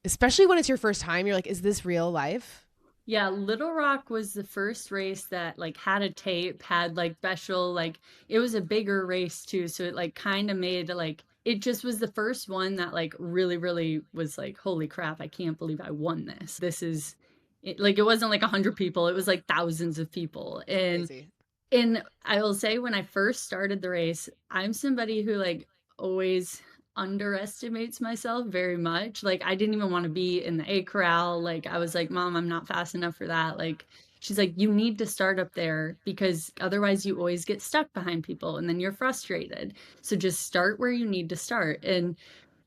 Especially when it's your first time, you're like, is this real life? Yeah, Little Rock was the first race that like had a tape, had like special like it was a bigger race too, so it like kind of made like it just was the first one that like really, really was like, holy crap, I can't believe I won this. This is like, it wasn't like 100 people, it was like thousands of people. Crazy. And I will say when I first started the race, I'm somebody who like always underestimates myself very much. Like I didn't even want to be in the A corral. Like I was like, Mom, I'm not fast enough for that. Like she's like, you need to start up there because otherwise you always get stuck behind people and then you're frustrated. So just start where you need to start. And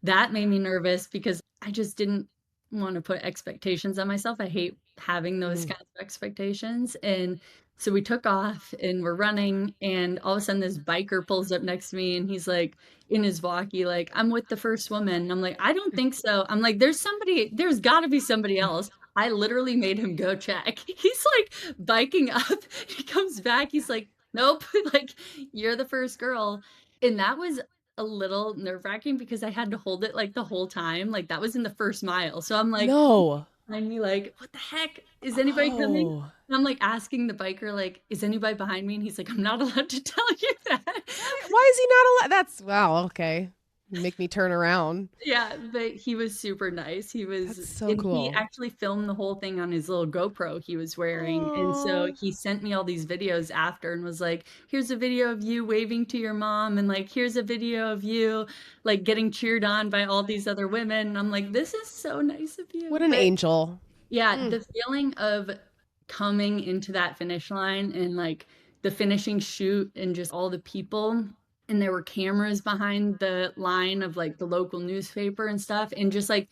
that made me nervous because I just didn't want to put expectations on myself. I hate having those kinds of expectations. And so we took off and we're running, and all of a sudden this biker pulls up next to me and he's like in his walkie, like, I'm with the first woman. And I'm like, I don't think so. I'm like, there's gotta be somebody else. I literally made him go check. He's like biking up. He comes back. He's like, nope, like you're the first girl. And that was a little nerve-wracking because I had to hold it like the whole time. Like that was in the first mile. So I'm like, No. behind me, like, what the heck? Is anybody coming? Oh. And I'm like asking the biker, like, is anybody behind me? And he's like, I'm not allowed to tell you that. Why is he not allowed? That's wow. Okay. You make me turn around. Yeah, but he was super nice. He was That's so and cool. he actually filmed the whole thing on his little GoPro he was wearing. And so Aw. he sent me all these videos after and was like, here's a video of you waving to your mom, and like here's a video of you like getting cheered on by all these other women. And I'm like, this is so nice of you. What an angel. Yeah, the feeling of coming into that finish line and like the finishing shoot and just all the people, and there were cameras behind the line of like the local newspaper and stuff, and just like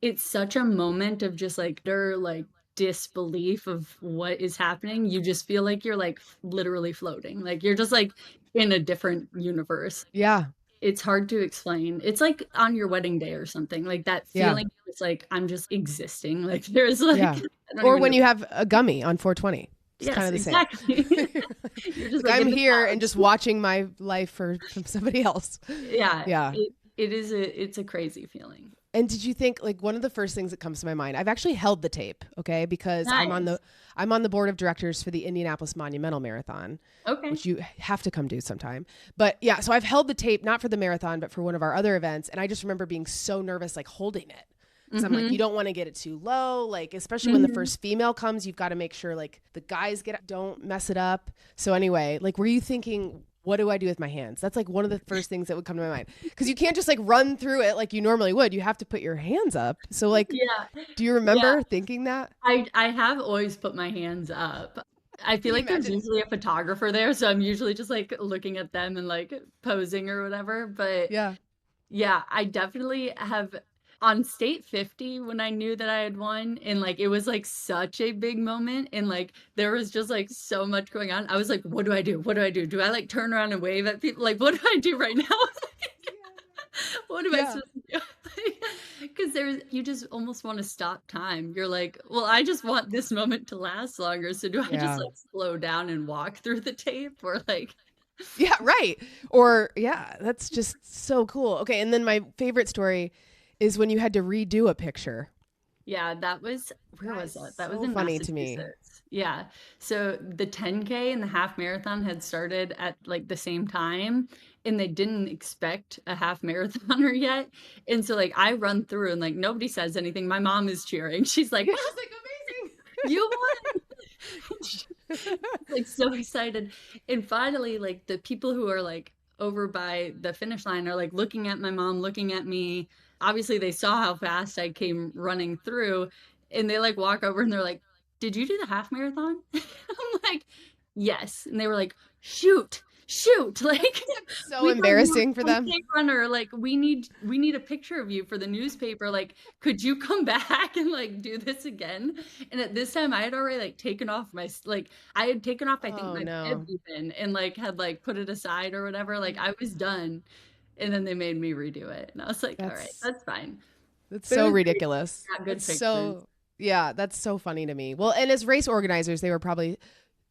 it's such a moment of just like their like disbelief of what is happening. You just feel like you're like literally floating, like you're just like in a different universe. Yeah. It's hard to explain. It's like on your wedding day or something, like that Yeah. feeling. It's like I'm just existing. Like there's like Yeah. I don't Or even when know. you have a gummy on 420. It's Yes, kind of the same. exactly. You're just Like, like I'm in the here and clouds. just watching my life from somebody else. Yeah, Yeah. it's a crazy feeling. And did you think, like, one of the first things that comes to my mind, I've actually held the tape, okay, because I'm on Nice. the board of directors for the Indianapolis Monumental Marathon, Okay. which you have to come do sometime. But yeah, so I've held the tape, not for the marathon, but for one of our other events. And I just remember being so nervous, like holding it. So I'm like, you don't want to get it too low, like, especially when the first female comes, you've got to make sure like the guys don't mess it up. So anyway, like, were you thinking, what do I do with my hands? That's like one of the first things that would come to my mind, because you can't just like run through it like you normally would. You have to put your hands up. So like, Yeah. do you remember thinking that? I have always put my hands up. I feel Can you like there's imagine? usually a photographer there, so I'm usually just like looking at them and like posing or whatever. But Yeah. yeah, I definitely have on state 50 when I knew that I had won, and like it was like such a big moment, and like there was just like so much going on. I was like, what do I do? What do I do? Do I like turn around and wave at people? Like, what do I do right now? What am I Yeah. supposed to do? Because you just almost want to stop time. You're like, well, I just want this moment to last longer. So do I Yeah. just like slow down and walk through the tape, or like, Yeah, right. Or yeah, that's just so cool. Okay, and then my favorite story is when you had to redo a picture. yeah, that was, where was that? That was So in funny to me. Massachusetts. Yeah. So the 10K and the half marathon had started at like the same time, and they didn't expect a half marathoner yet. And so like I run through and like nobody says anything. My mom is cheering. She's like, It's like you won. Like so excited. And finally, like the people who are like over by the finish line are like looking at my mom, looking at me. Obviously they saw how fast I came running through, and they like walk over and they're like, did you do the half marathon? I'm like, yes. And they were like, shoot, like so we embarrassing for them. runner, like we need a picture of you for the newspaper, like could you come back and like do this again? And at this time I had already like taken off my I had taken off I think Oh, my no. bib even, and like had like put it aside or whatever, like I was done. And then they made me redo it, and I was like, all right, that's fine. That's But it so was great. ridiculous. Got good That's pictures. so yeah, that's so funny to me. Well, and as race organizers, they were probably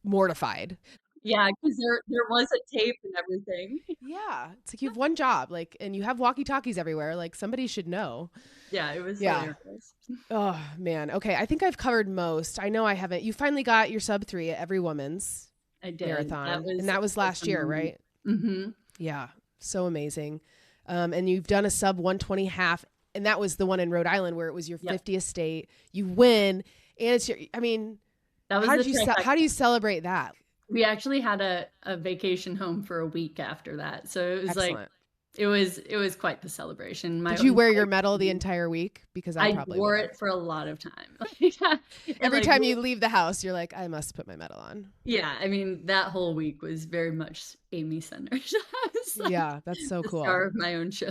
mortified. Yeah, because there was a tape and everything. Yeah, it's like you have one job, like, and you have walkie-talkies everywhere. Like, somebody should know. Yeah, it was Yeah. hilarious. Oh man. Okay, I think I've covered most. I know I haven't. You finally got your sub 3 at every woman's I did. marathon, and that was last year, right? Mm-hmm. Yeah, so amazing. And you've done a sub 120 half. And that was the one in Rhode Island where it was your Yep. 50th state. You win. And it's your, I mean, That was how the did you, trifecta. how do you celebrate that? We actually had a vacation home for a week after that. So it was Excellent. it was quite the celebration. Did you wear your medal the entire week? Because I probably wore would it for a lot of time. Every time you leave the house, you're like, I must put my medal on. Yeah, I mean, that whole week was very much Amy centered. Yeah, that's so cool. Star of my own show.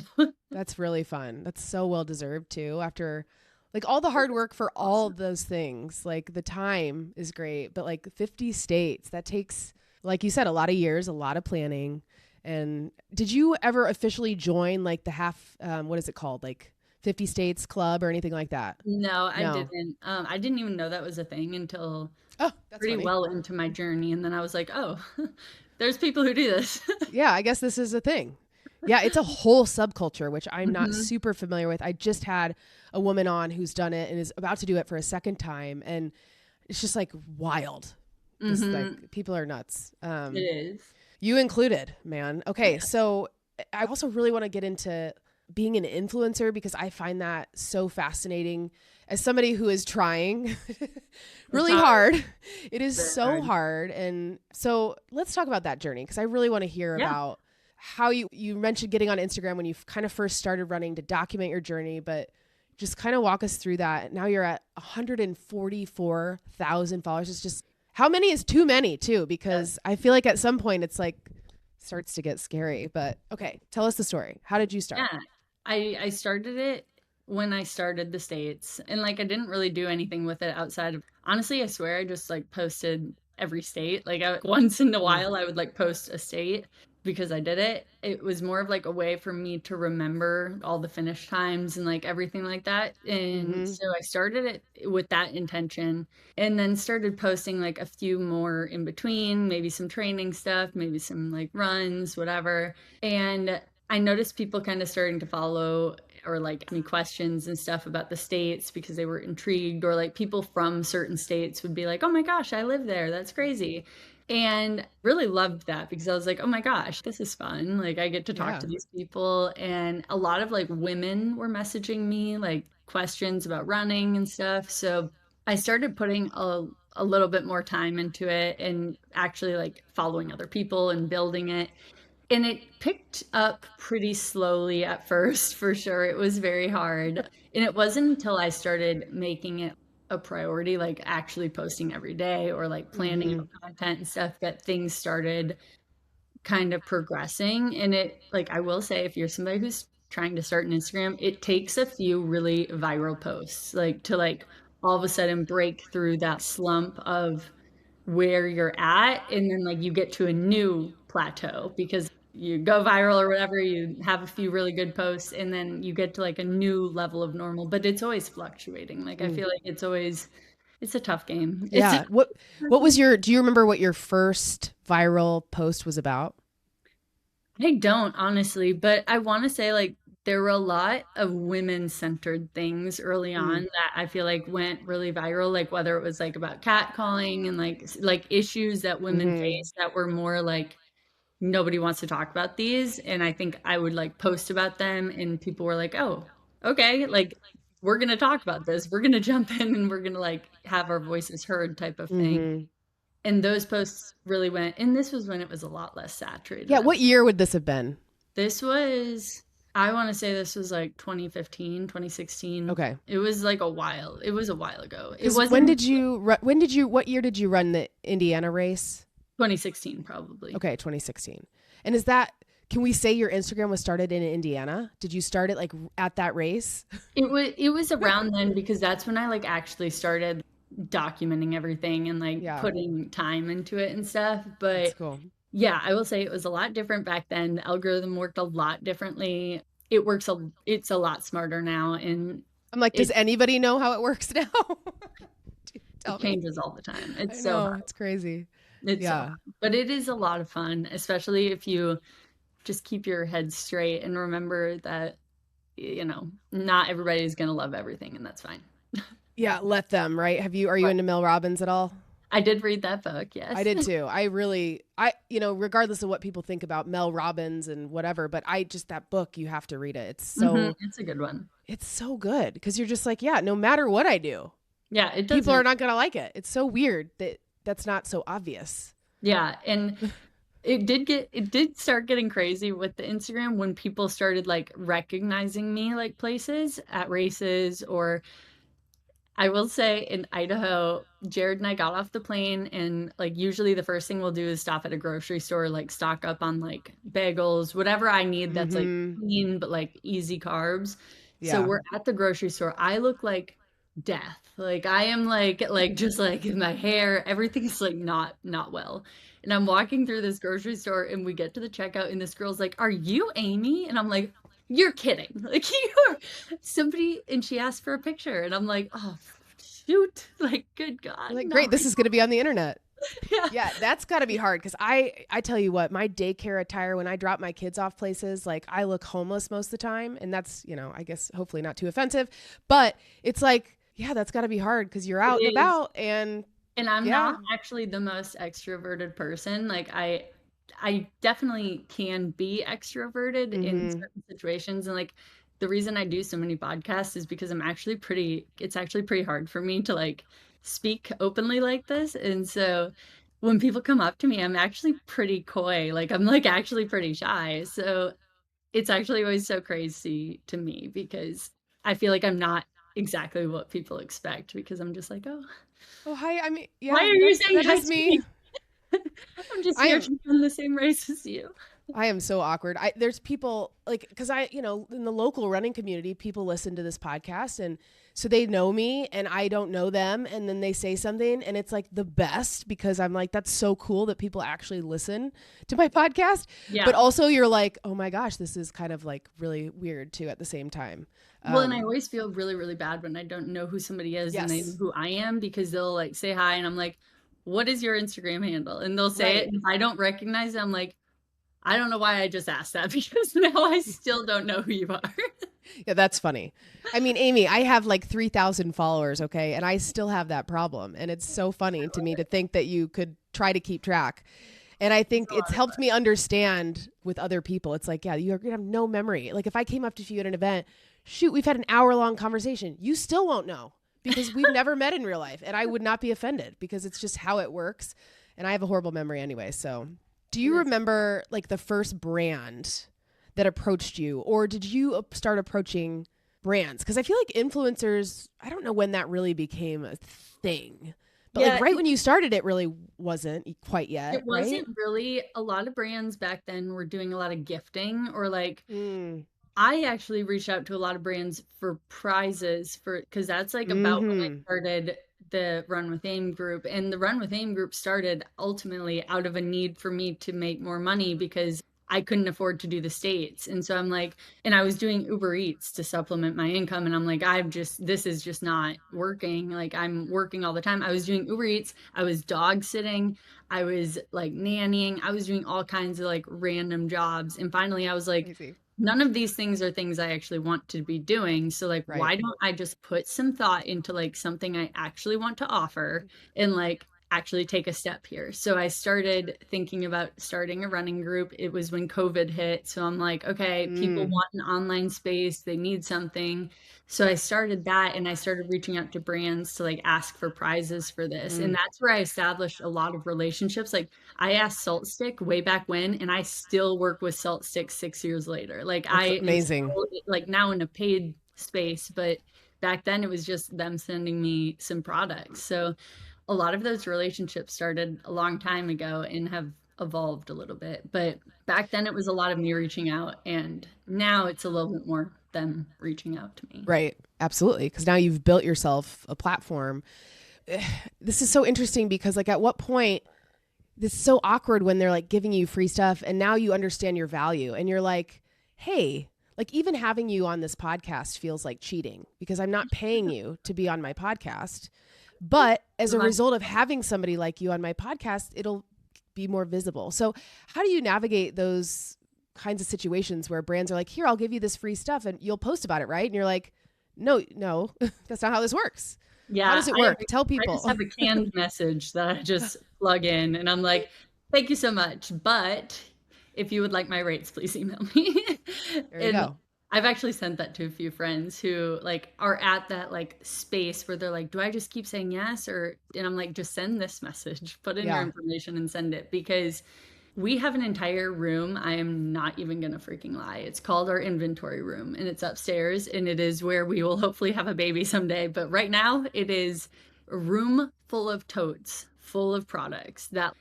That's really fun. That's so well deserved too. After like all the hard work for all of those things, like the time is great, but like 50 states, that takes, like you said, a lot of years, a lot of planning. And did you ever officially join like the half, what is it called? Like 50 states club or anything like that? No, I didn't. I didn't even know that was a thing until pretty funny. well into my journey. And then I was like, oh, there's people who do this. Yeah, I guess this is a thing. Yeah, it's a whole subculture, which I'm not super familiar with. I just had a woman on who's done it and is about to do it for a second time. And it's just like wild. Just like people are nuts. It is. You included, man. Okay, so I also really want to get into being an influencer because I find that so fascinating as somebody who is trying really hard. It is so hard. And so let's talk about that journey because I really want to hear about how you mentioned getting on Instagram when you kind of first started running to document your journey, but just kind of walk us through that. Now you're at 144,000 followers. It's just, how many is too many too? Because I feel like at some point it's like starts to get scary, but okay. Tell us the story. How did you start? Yeah, I started it when I started the States and like, I didn't really do anything with it outside of, honestly, I swear I just like posted every state. Like once in a while I would like post a state because I did it. It was more of like a way for me to remember all the finish times and like everything like that. And so I started it with that intention and then started posting like a few more in between, maybe some training stuff, maybe some like runs, whatever. And I noticed people kind of starting to follow or like ask me questions and stuff about the states because they were intrigued, or like people from certain states would be like, oh my gosh, I live there. That's crazy. And really loved that because I was like, oh my gosh, this is fun. Like I get to talk to these people. And a lot of like women were messaging me like questions about running and stuff. So I started putting a little bit more time into it and actually like following other people and building it. And it picked up pretty slowly at first, for sure. It was very hard. And it wasn't until I started making it a priority, like actually posting every day or like planning content and stuff, that things started kind of progressing. And it, like, I will say, if you're somebody who's trying to start an Instagram, it takes a few really viral posts, like to like all of a sudden break through that slump of where you're at. And then like you get to a new plateau because you go viral or whatever, you have a few really good posts and then you get to like a new level of normal, but it's always fluctuating. Like I feel like it's a tough game. Yeah. What was do you remember what your first viral post was about? I don't honestly, but I want to say like there were a lot of women-centered things early on that I feel like went really viral, like whether it was like about catcalling and like issues that women face that were more like nobody wants to talk about these. And I think I would like post about them and people were like, oh, okay, like we're going to talk about this. We're going to jump in and we're going to like have our voices heard type of thing. And those posts really went, and this was when it was a lot less saturated. Yeah. What year would this have been? This was, I want to say this was like 2015, 2016. Okay. It was like a while. It was a while ago. It was wasn't. What year did you run the Indiana race? 2016, probably. Okay, 2016. And is that, can we say your Instagram was started in Indiana? Did you start it like at that race? It was around then because that's when I like actually started documenting everything and like putting time into it and stuff. But that's cool. Yeah, I will say it was a lot different back then. The algorithm worked a lot differently. It's a lot smarter now. And I'm like, does anybody know how it works now? It changes all the time. It's so hard. It's crazy. But it is a lot of fun, especially if you just keep your head straight and remember that, you know, not everybody's going to love everything and that's fine. Yeah. Let them, right? Are you into Mel Robbins at all? I did read that book, I yes. did too. Regardless of what people think about Mel Robbins and whatever, but that book, you have to read it. It's a good one. It's so good because you're just like, yeah, no matter what I do, Yeah, it people are doesn't. not going to like it. It's so weird that that's not so obvious. Yeah, and it did start getting crazy with the Instagram when people started like recognizing me like places at races. Or I will say in Idaho, Jared and I got off the plane, and like usually the first thing we'll do is stop at a grocery store, like stock up on like bagels, whatever I need that's like Mm-hmm. clean but like easy carbs. So Yeah. we're at the grocery store. I look like death. Like I am like just like my hair, everything's like not well. And I'm walking through this grocery store and we get to the checkout and this girl's like, "Are you Amy?" And I'm like, "You're kidding." Like you're somebody, and she asked for a picture and I'm like, "Oh, shoot." Like, good God, Like, no. great, this is going to be on the internet. Yeah. Yeah, that's got to be hard because I tell you what, my daycare attire, when I drop my kids off places, like I look homeless most of the time. And that's, I guess hopefully not too offensive, but it's like, yeah, that's got to be hard because you're out and It is. about and And I'm yeah. not actually the most extroverted person. Like I definitely can be extroverted in Mm-hmm. certain situations. And like the reason I do so many podcasts is because it's actually pretty hard for me to like speak openly like this. And so when people come up to me, I'm actually pretty coy. Like I'm like actually pretty shy. So it's actually always so crazy to me because I feel like I'm not exactly what people expect because I'm just like, "Oh, Oh, hi. I mean, why yeah, are you saying that hi is to me? me. I'm just I here am to run the same race as you." I am so awkward. There's people like, cause in the local running community, people listen to this podcast and so they know me and I don't know them. And then they say something and it's like the best because I'm like, that's so cool that people actually listen to my podcast. But Yeah. also you're like, oh my gosh, this is kind of like really weird too at the same time. Well, and I always feel really, really bad when I don't know who somebody is and they know Yes, who I am because they'll like say hi and I'm like, "What is your Instagram handle?" And they'll say it right. and if I don't recognize it, I'm like, "I don't know why I just asked that because now I still don't know who you are." Yeah, that's funny. I mean, Amy, I have like 3,000 followers, okay? And I still have that problem. And it's so funny to me to think that you could try to keep track. And I It's think a it's lot of helped fun. me understand with other people. It's like, yeah, you're going to have no memory. Like if I came up to you at an event, shoot, we've had an hour-long conversation. You still won't know because we've never met in real life. And I would not be offended because it's just how it works. And I have a horrible memory anyway. So do It you is. remember like the first brand that approached you? Or did you start approaching brands? Because I feel like influencers, I don't know when that really became a thing. But like Yeah, right when you started, it really wasn't quite yet, it right? wasn't really a lot of brands back then were doing a lot of gifting or like Mm. I actually reached out to a lot of brands for prizes for because that's like about when I Mm-hmm. started the Run with Aim group. And the Run with Aim group started ultimately out of a need for me to make more money because I couldn't afford to do the States. And so I'm like, and I was doing Uber Eats to supplement my income. And I'm like, this is just not working. Like I'm working all the time. I was doing Uber Eats, I was dog sitting, I was like nannying, I was doing all kinds of like random jobs. And finally I was like, Crazy. none of these things are things I actually want to be doing. So like Right. why don't I just put some thought into like something I actually want to offer and like actually take a step here. So I started thinking about starting a running group. It was when COVID hit. So I'm like, okay, people Mm. want an online space, they need something. So I started that and I started reaching out to brands to like ask for prizes for this. And Mm. that's where I established a lot of relationships. Like I asked Salt Stick way back when, and I still work with Salt Stick 6 years later. Like That's I am amazing. still like now in a paid space, but back then it was just them sending me some products. So a lot of those relationships started a long time ago and have evolved a little bit. But back then it was a lot of me reaching out, and now it's a little bit more them reaching out to me. Right. Absolutely. Because now you've built yourself a platform. This is so interesting because like at what point this is so awkward when they're like giving you free stuff and now you understand your value and you're like, hey, like even having you on this podcast feels like cheating because I'm not paying you to be on my podcast. But as a result of having somebody like you on my podcast, it'll be more visible. So how do you navigate those kinds of situations where brands are like, here, I'll give you this free stuff and you'll post about it, right? And you're like, no, that's not how this works. Yeah, How does it work? Tell I just people. have a canned message that I just plug in and I'm like, "Thank you so much, but if you would like my rates, please email me." There you And go. I've actually sent that to a few friends who like are at that like space where they're like, "Do I just keep saying yes or," and I'm like, "Just send this message, put in your Yeah. information and send it," because we have an entire room. I am not even gonna freaking lie. It's called our inventory room and it's upstairs and it is where we will hopefully have a baby someday. But right now it is a room full of totes, full of products that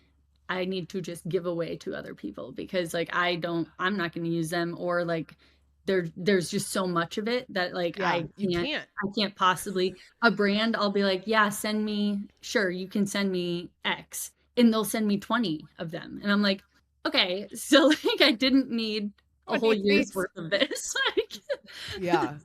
I need to just give away to other people because like I'm not gonna use them or like there's just so much of it that like Yeah. You can't. I can't possibly a brand, I'll be like, yeah, send me, sure, you can send me X. And they'll send me 20 of them. And I'm like, okay, so like I didn't need a What whole needs year's needs? worth of this. Yeah.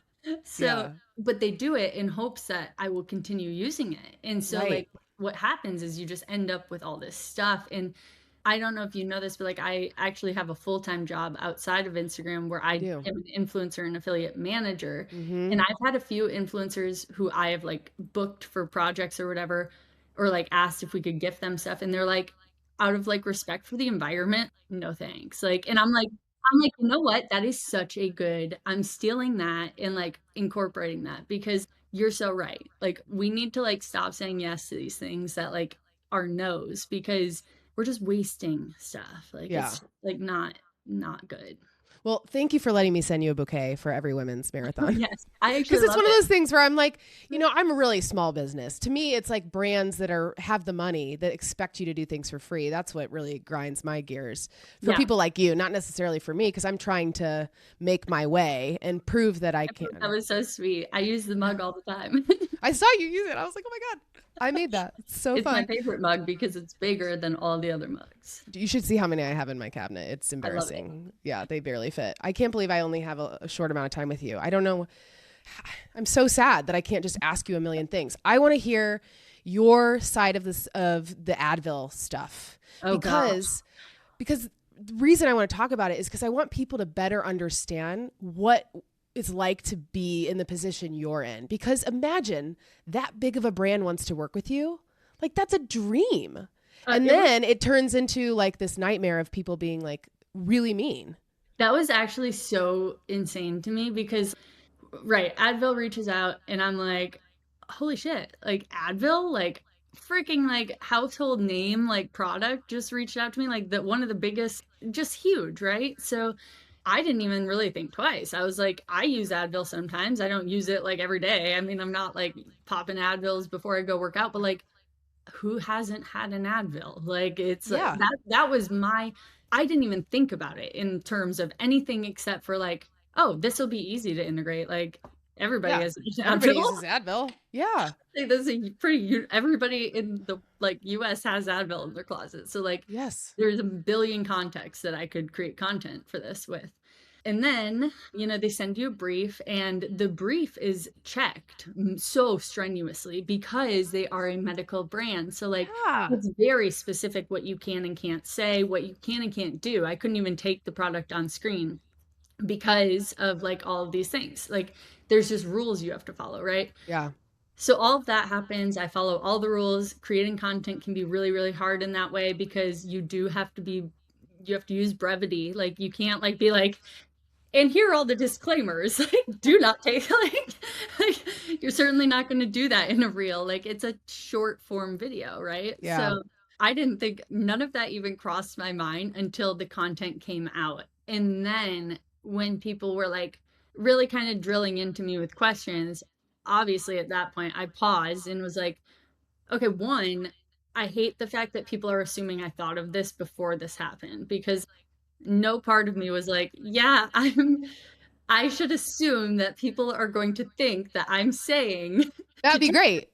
So, Yeah. but they do it in hopes that I will continue using it. And so Right. like what happens is you just end up with all this stuff. And I don't know if you know this, but like I actually have a full-time job outside of Instagram where I I do. am an influencer and affiliate manager. Mm-hmm. And I've had a few influencers who I have like booked for projects or whatever, or like asked if we could gift them stuff. And they're like, out of like respect for the environment, no thanks. Like, and I'm like, you know what? That is such a good, I'm stealing that and like incorporating that because you're so right. Like, we need to like stop saying yes to these things that like are no's because we're just wasting stuff. Like, Yeah. it's like not good. Well, thank you for letting me send you a bouquet for every women's marathon. Yes, I Because actually it's love one of it. those things where I'm like, I'm a really small business. To me, it's like brands that have the money that expect you to do things for free. That's what really grinds my gears for Yeah, people like you, not necessarily for me, because I'm trying to make my way and prove that I I thought that can. was so sweet. I use the mug all the time. I saw you use it. I was like, oh my God, I made that. It's so It's my fun. favorite mug because it's bigger than all the other mugs. You should see how many I have in my cabinet. It's I love it. embarrassing. Yeah, they barely fit. I can't believe I only have a short amount of time with you. I don't know. I'm so sad that I can't just ask you a million things. I want to hear your side of the Advil stuff Oh gosh. because the reason I want to talk about it is because I want people to better understand what it's like to be in the position you're in. Because imagine that big of a brand wants to work with you. Like that's a dream. And then it turns into like this nightmare of people being like really mean. That was actually so insane to me because, right, Advil reaches out and I'm like, holy shit, like Advil, like freaking like household name, like product just reached out to me, like that one of the biggest, just huge, right? So I didn't even really think twice. I was like, I use Advil sometimes. I don't use it like every day. I mean, I'm not like popping Advils before I go work out, but like who hasn't had an Advil? Like it's Yeah. that was my I didn't even think about it in terms of anything except for like, oh, this will be easy to integrate. Like everybody Yeah. has an Everybody Advil. uses Advil. Yeah. Like, this is pretty everybody in the like US has Advil in their closet. So like Yes. there's a billion contexts that I could create content for this with. And then, they send you a brief, and the brief is checked so strenuously because they are a medical brand. So, like, Yeah. it's very specific what you can and can't say, what you can and can't do. I couldn't even take the product on screen because of like all of these things. Like, there's just rules you have to follow, right? Yeah. So all of that happens. I follow all the rules. Creating content can be really, really hard in that way because you have to use brevity. Like you can't like be like, and here are all the disclaimers. Like, do not take like you're certainly not going to do that in a reel. Like it's a short form video, right? Yeah. So I didn't think none of that even crossed my mind until the content came out. And then when people were like really kind of drilling into me with questions, obviously at that point I paused and was like, okay, one, I hate the fact that people are assuming I thought of this before this happened because no part of me was like, yeah, I should assume that people are going to think that I'm saying to That'd be great.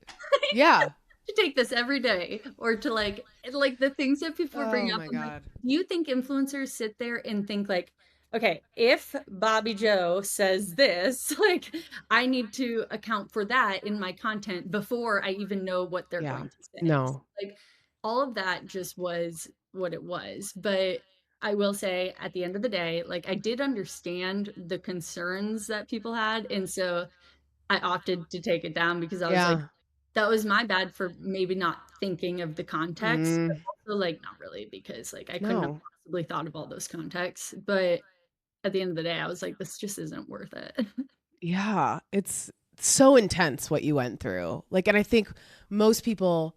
Yeah. to take this every day or to like the things that people are Oh bringing up. my I'm like, God. do you think influencers sit there and think like, okay, if Bobby Joe says this, like I need to account for that in my content before I even know what they're Yeah. going to say. No. Like all of that just was what it was. But I will say at the end of the day, like I did understand the concerns that people had. And so I opted to take it down because I was like, Yeah. that was my bad for maybe not thinking of the context, but Mm, also like not really because like I couldn't have no. possibly thought of all those contexts. But at the end of the day, I was like, this just isn't worth it. Yeah. It's so intense what you went through. Like, and I think most people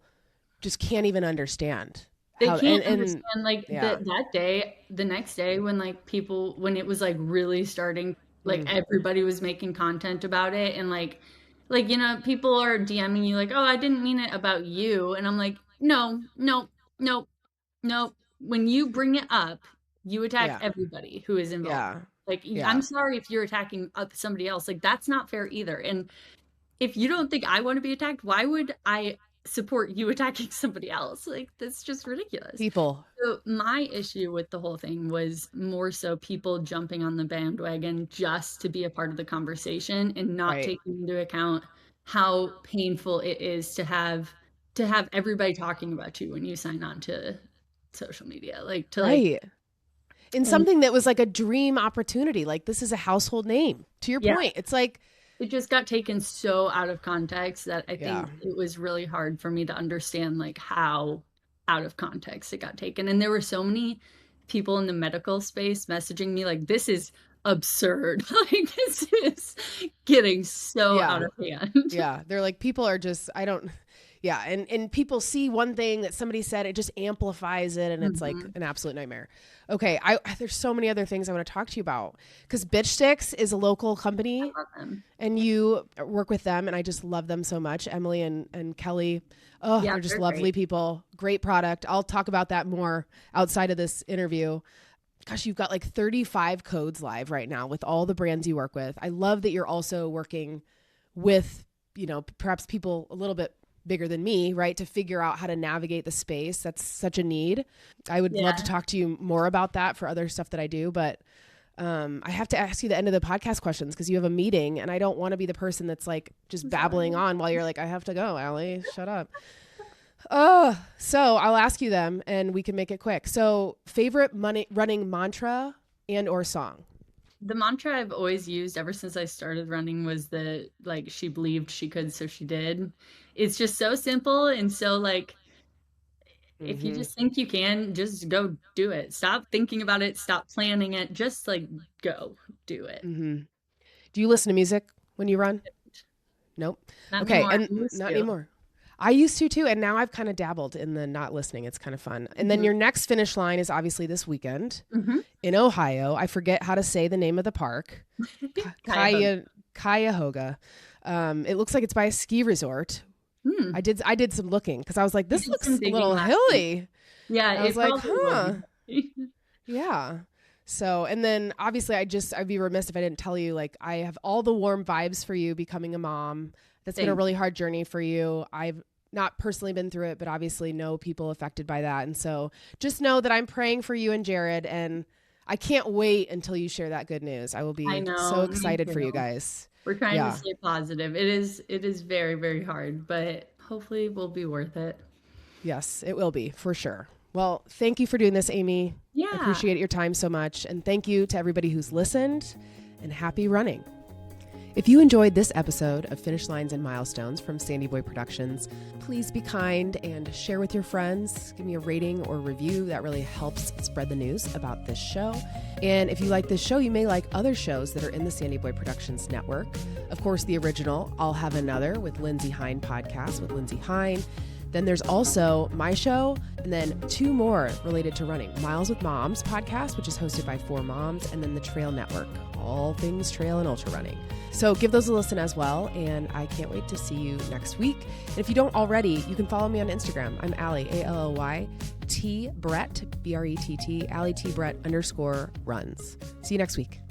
just can't even understand They how, can't and understand, like, yeah. the next day when, like, when it was, like, really starting like, Mm, everybody was making content about it and, people are DMing you like, "Oh, I didn't mean it about you," and I'm like, "No, no, no, no. When you bring it up, you attack yeah. everybody who is involved. Yeah. Like, I'm Yeah. sorry if you're attacking, somebody else, like, that's not fair either, and if you don't think I wanna be attacked, why would I support you attacking somebody else? Like, that's just ridiculous. People. So, my issue with the whole thing was more so people jumping on the bandwagon just to be a part of the conversation and not Right. taking into account how painful it is to have everybody talking about you when you sign on to social media, Right. In and something that was like a dream opportunity. Like this is a household name. To your yeah. point, it's like, It just got taken so out of context that I yeah. think it was really hard for me to understand, like, how out of context it got taken, and there were so many people in the medical space messaging me like, "This is absurd." Like, "This is getting so out Yeah. of hand." Yeah. They're like, people are just, I don't, yeah. And people see one thing that somebody said, it just amplifies it. And it's like Mhm. an absolute nightmare. Okay. There's so many other things I want to talk to you about because Bitch Sticks is a local company Love them. and you work with them. And I just love them so much. Emily and Kelly. Oh, Yeah, they're just they're lovely great. people. Great product. I'll talk about that more outside of this interview. Gosh, you've got like 35 codes live right now with all the brands you work with. I love that you're also working with, perhaps people a little bit bigger than me, right? To figure out how to navigate the space. That's such a need. I would love to Yeah. talk to you more about that for other stuff that I do, but I have to ask you the end of the podcast questions because you have a meeting and I don't want to be the person that's like just babbling Sorry. on while you're like, I have to go, Allie, shut up. Oh, so I'll ask you them and we can make it quick. So favorite running mantra and or song? The mantra I've always used ever since I started running was the, like, "She believed she could, so she did." It's just so simple and so, like, if you Mm-hmm. just think you can, just go do it. Stop thinking about it, stop planning it, just, like, go do it. Mm-hmm. Do you listen to music when you run? Nope. Not Okay. anymore, I And used not to. anymore. I used to too. And now I've kind of dabbled in the not listening. It's kind of fun. And then Mhm, your next finish line is obviously this weekend mhm. in Ohio. I forget how to say the name of the park. Cuyahoga. Cuyahoga. It looks like it's by a ski resort. Hmm, I did some looking because I was like, I this did some looks a digging little last week. hilly. Yeah, I was it like, probably will huh. be. Yeah. So, and then obviously I'd be remiss if I didn't tell you, like, I have all the warm vibes for you becoming a mom. That's been a Thank really you. hard journey for you. I've not personally been through it, but obviously know people affected by that. And so just know that I'm praying for you and Jared. And I can't wait until you share that good news. I will I be so know, me excited for you too. guys. We're trying to Yeah. stay positive. It is very, very hard, but hopefully will be worth it. Yes, it will be for sure. Well, thank you for doing this, Amy. I Yeah. appreciate your time so much. And thank you to everybody who's listened and happy running. If you enjoyed this episode of Finish Lines and Milestones from Sandy Boy Productions, please be kind and share with your friends. Give me a rating or review. That really helps spread the news about this show. And if you like this show, you may like other shows that are in the Sandy Boy Productions network. Of course, the original, I'll Have Another with Lindsay Hine podcast with Lindsay Hine. Then there's also my show, and then 2 more related to running. Miles with Moms podcast, which is hosted by 4 moms, and then the Trail Network, all things trail and ultra running. So give those a listen as well, and I can't wait to see you next week. And if you don't already, you can follow me on Instagram. I'm Allie, ALLY, T Brett, BRETT, Allie T Brett _runs. See you next week.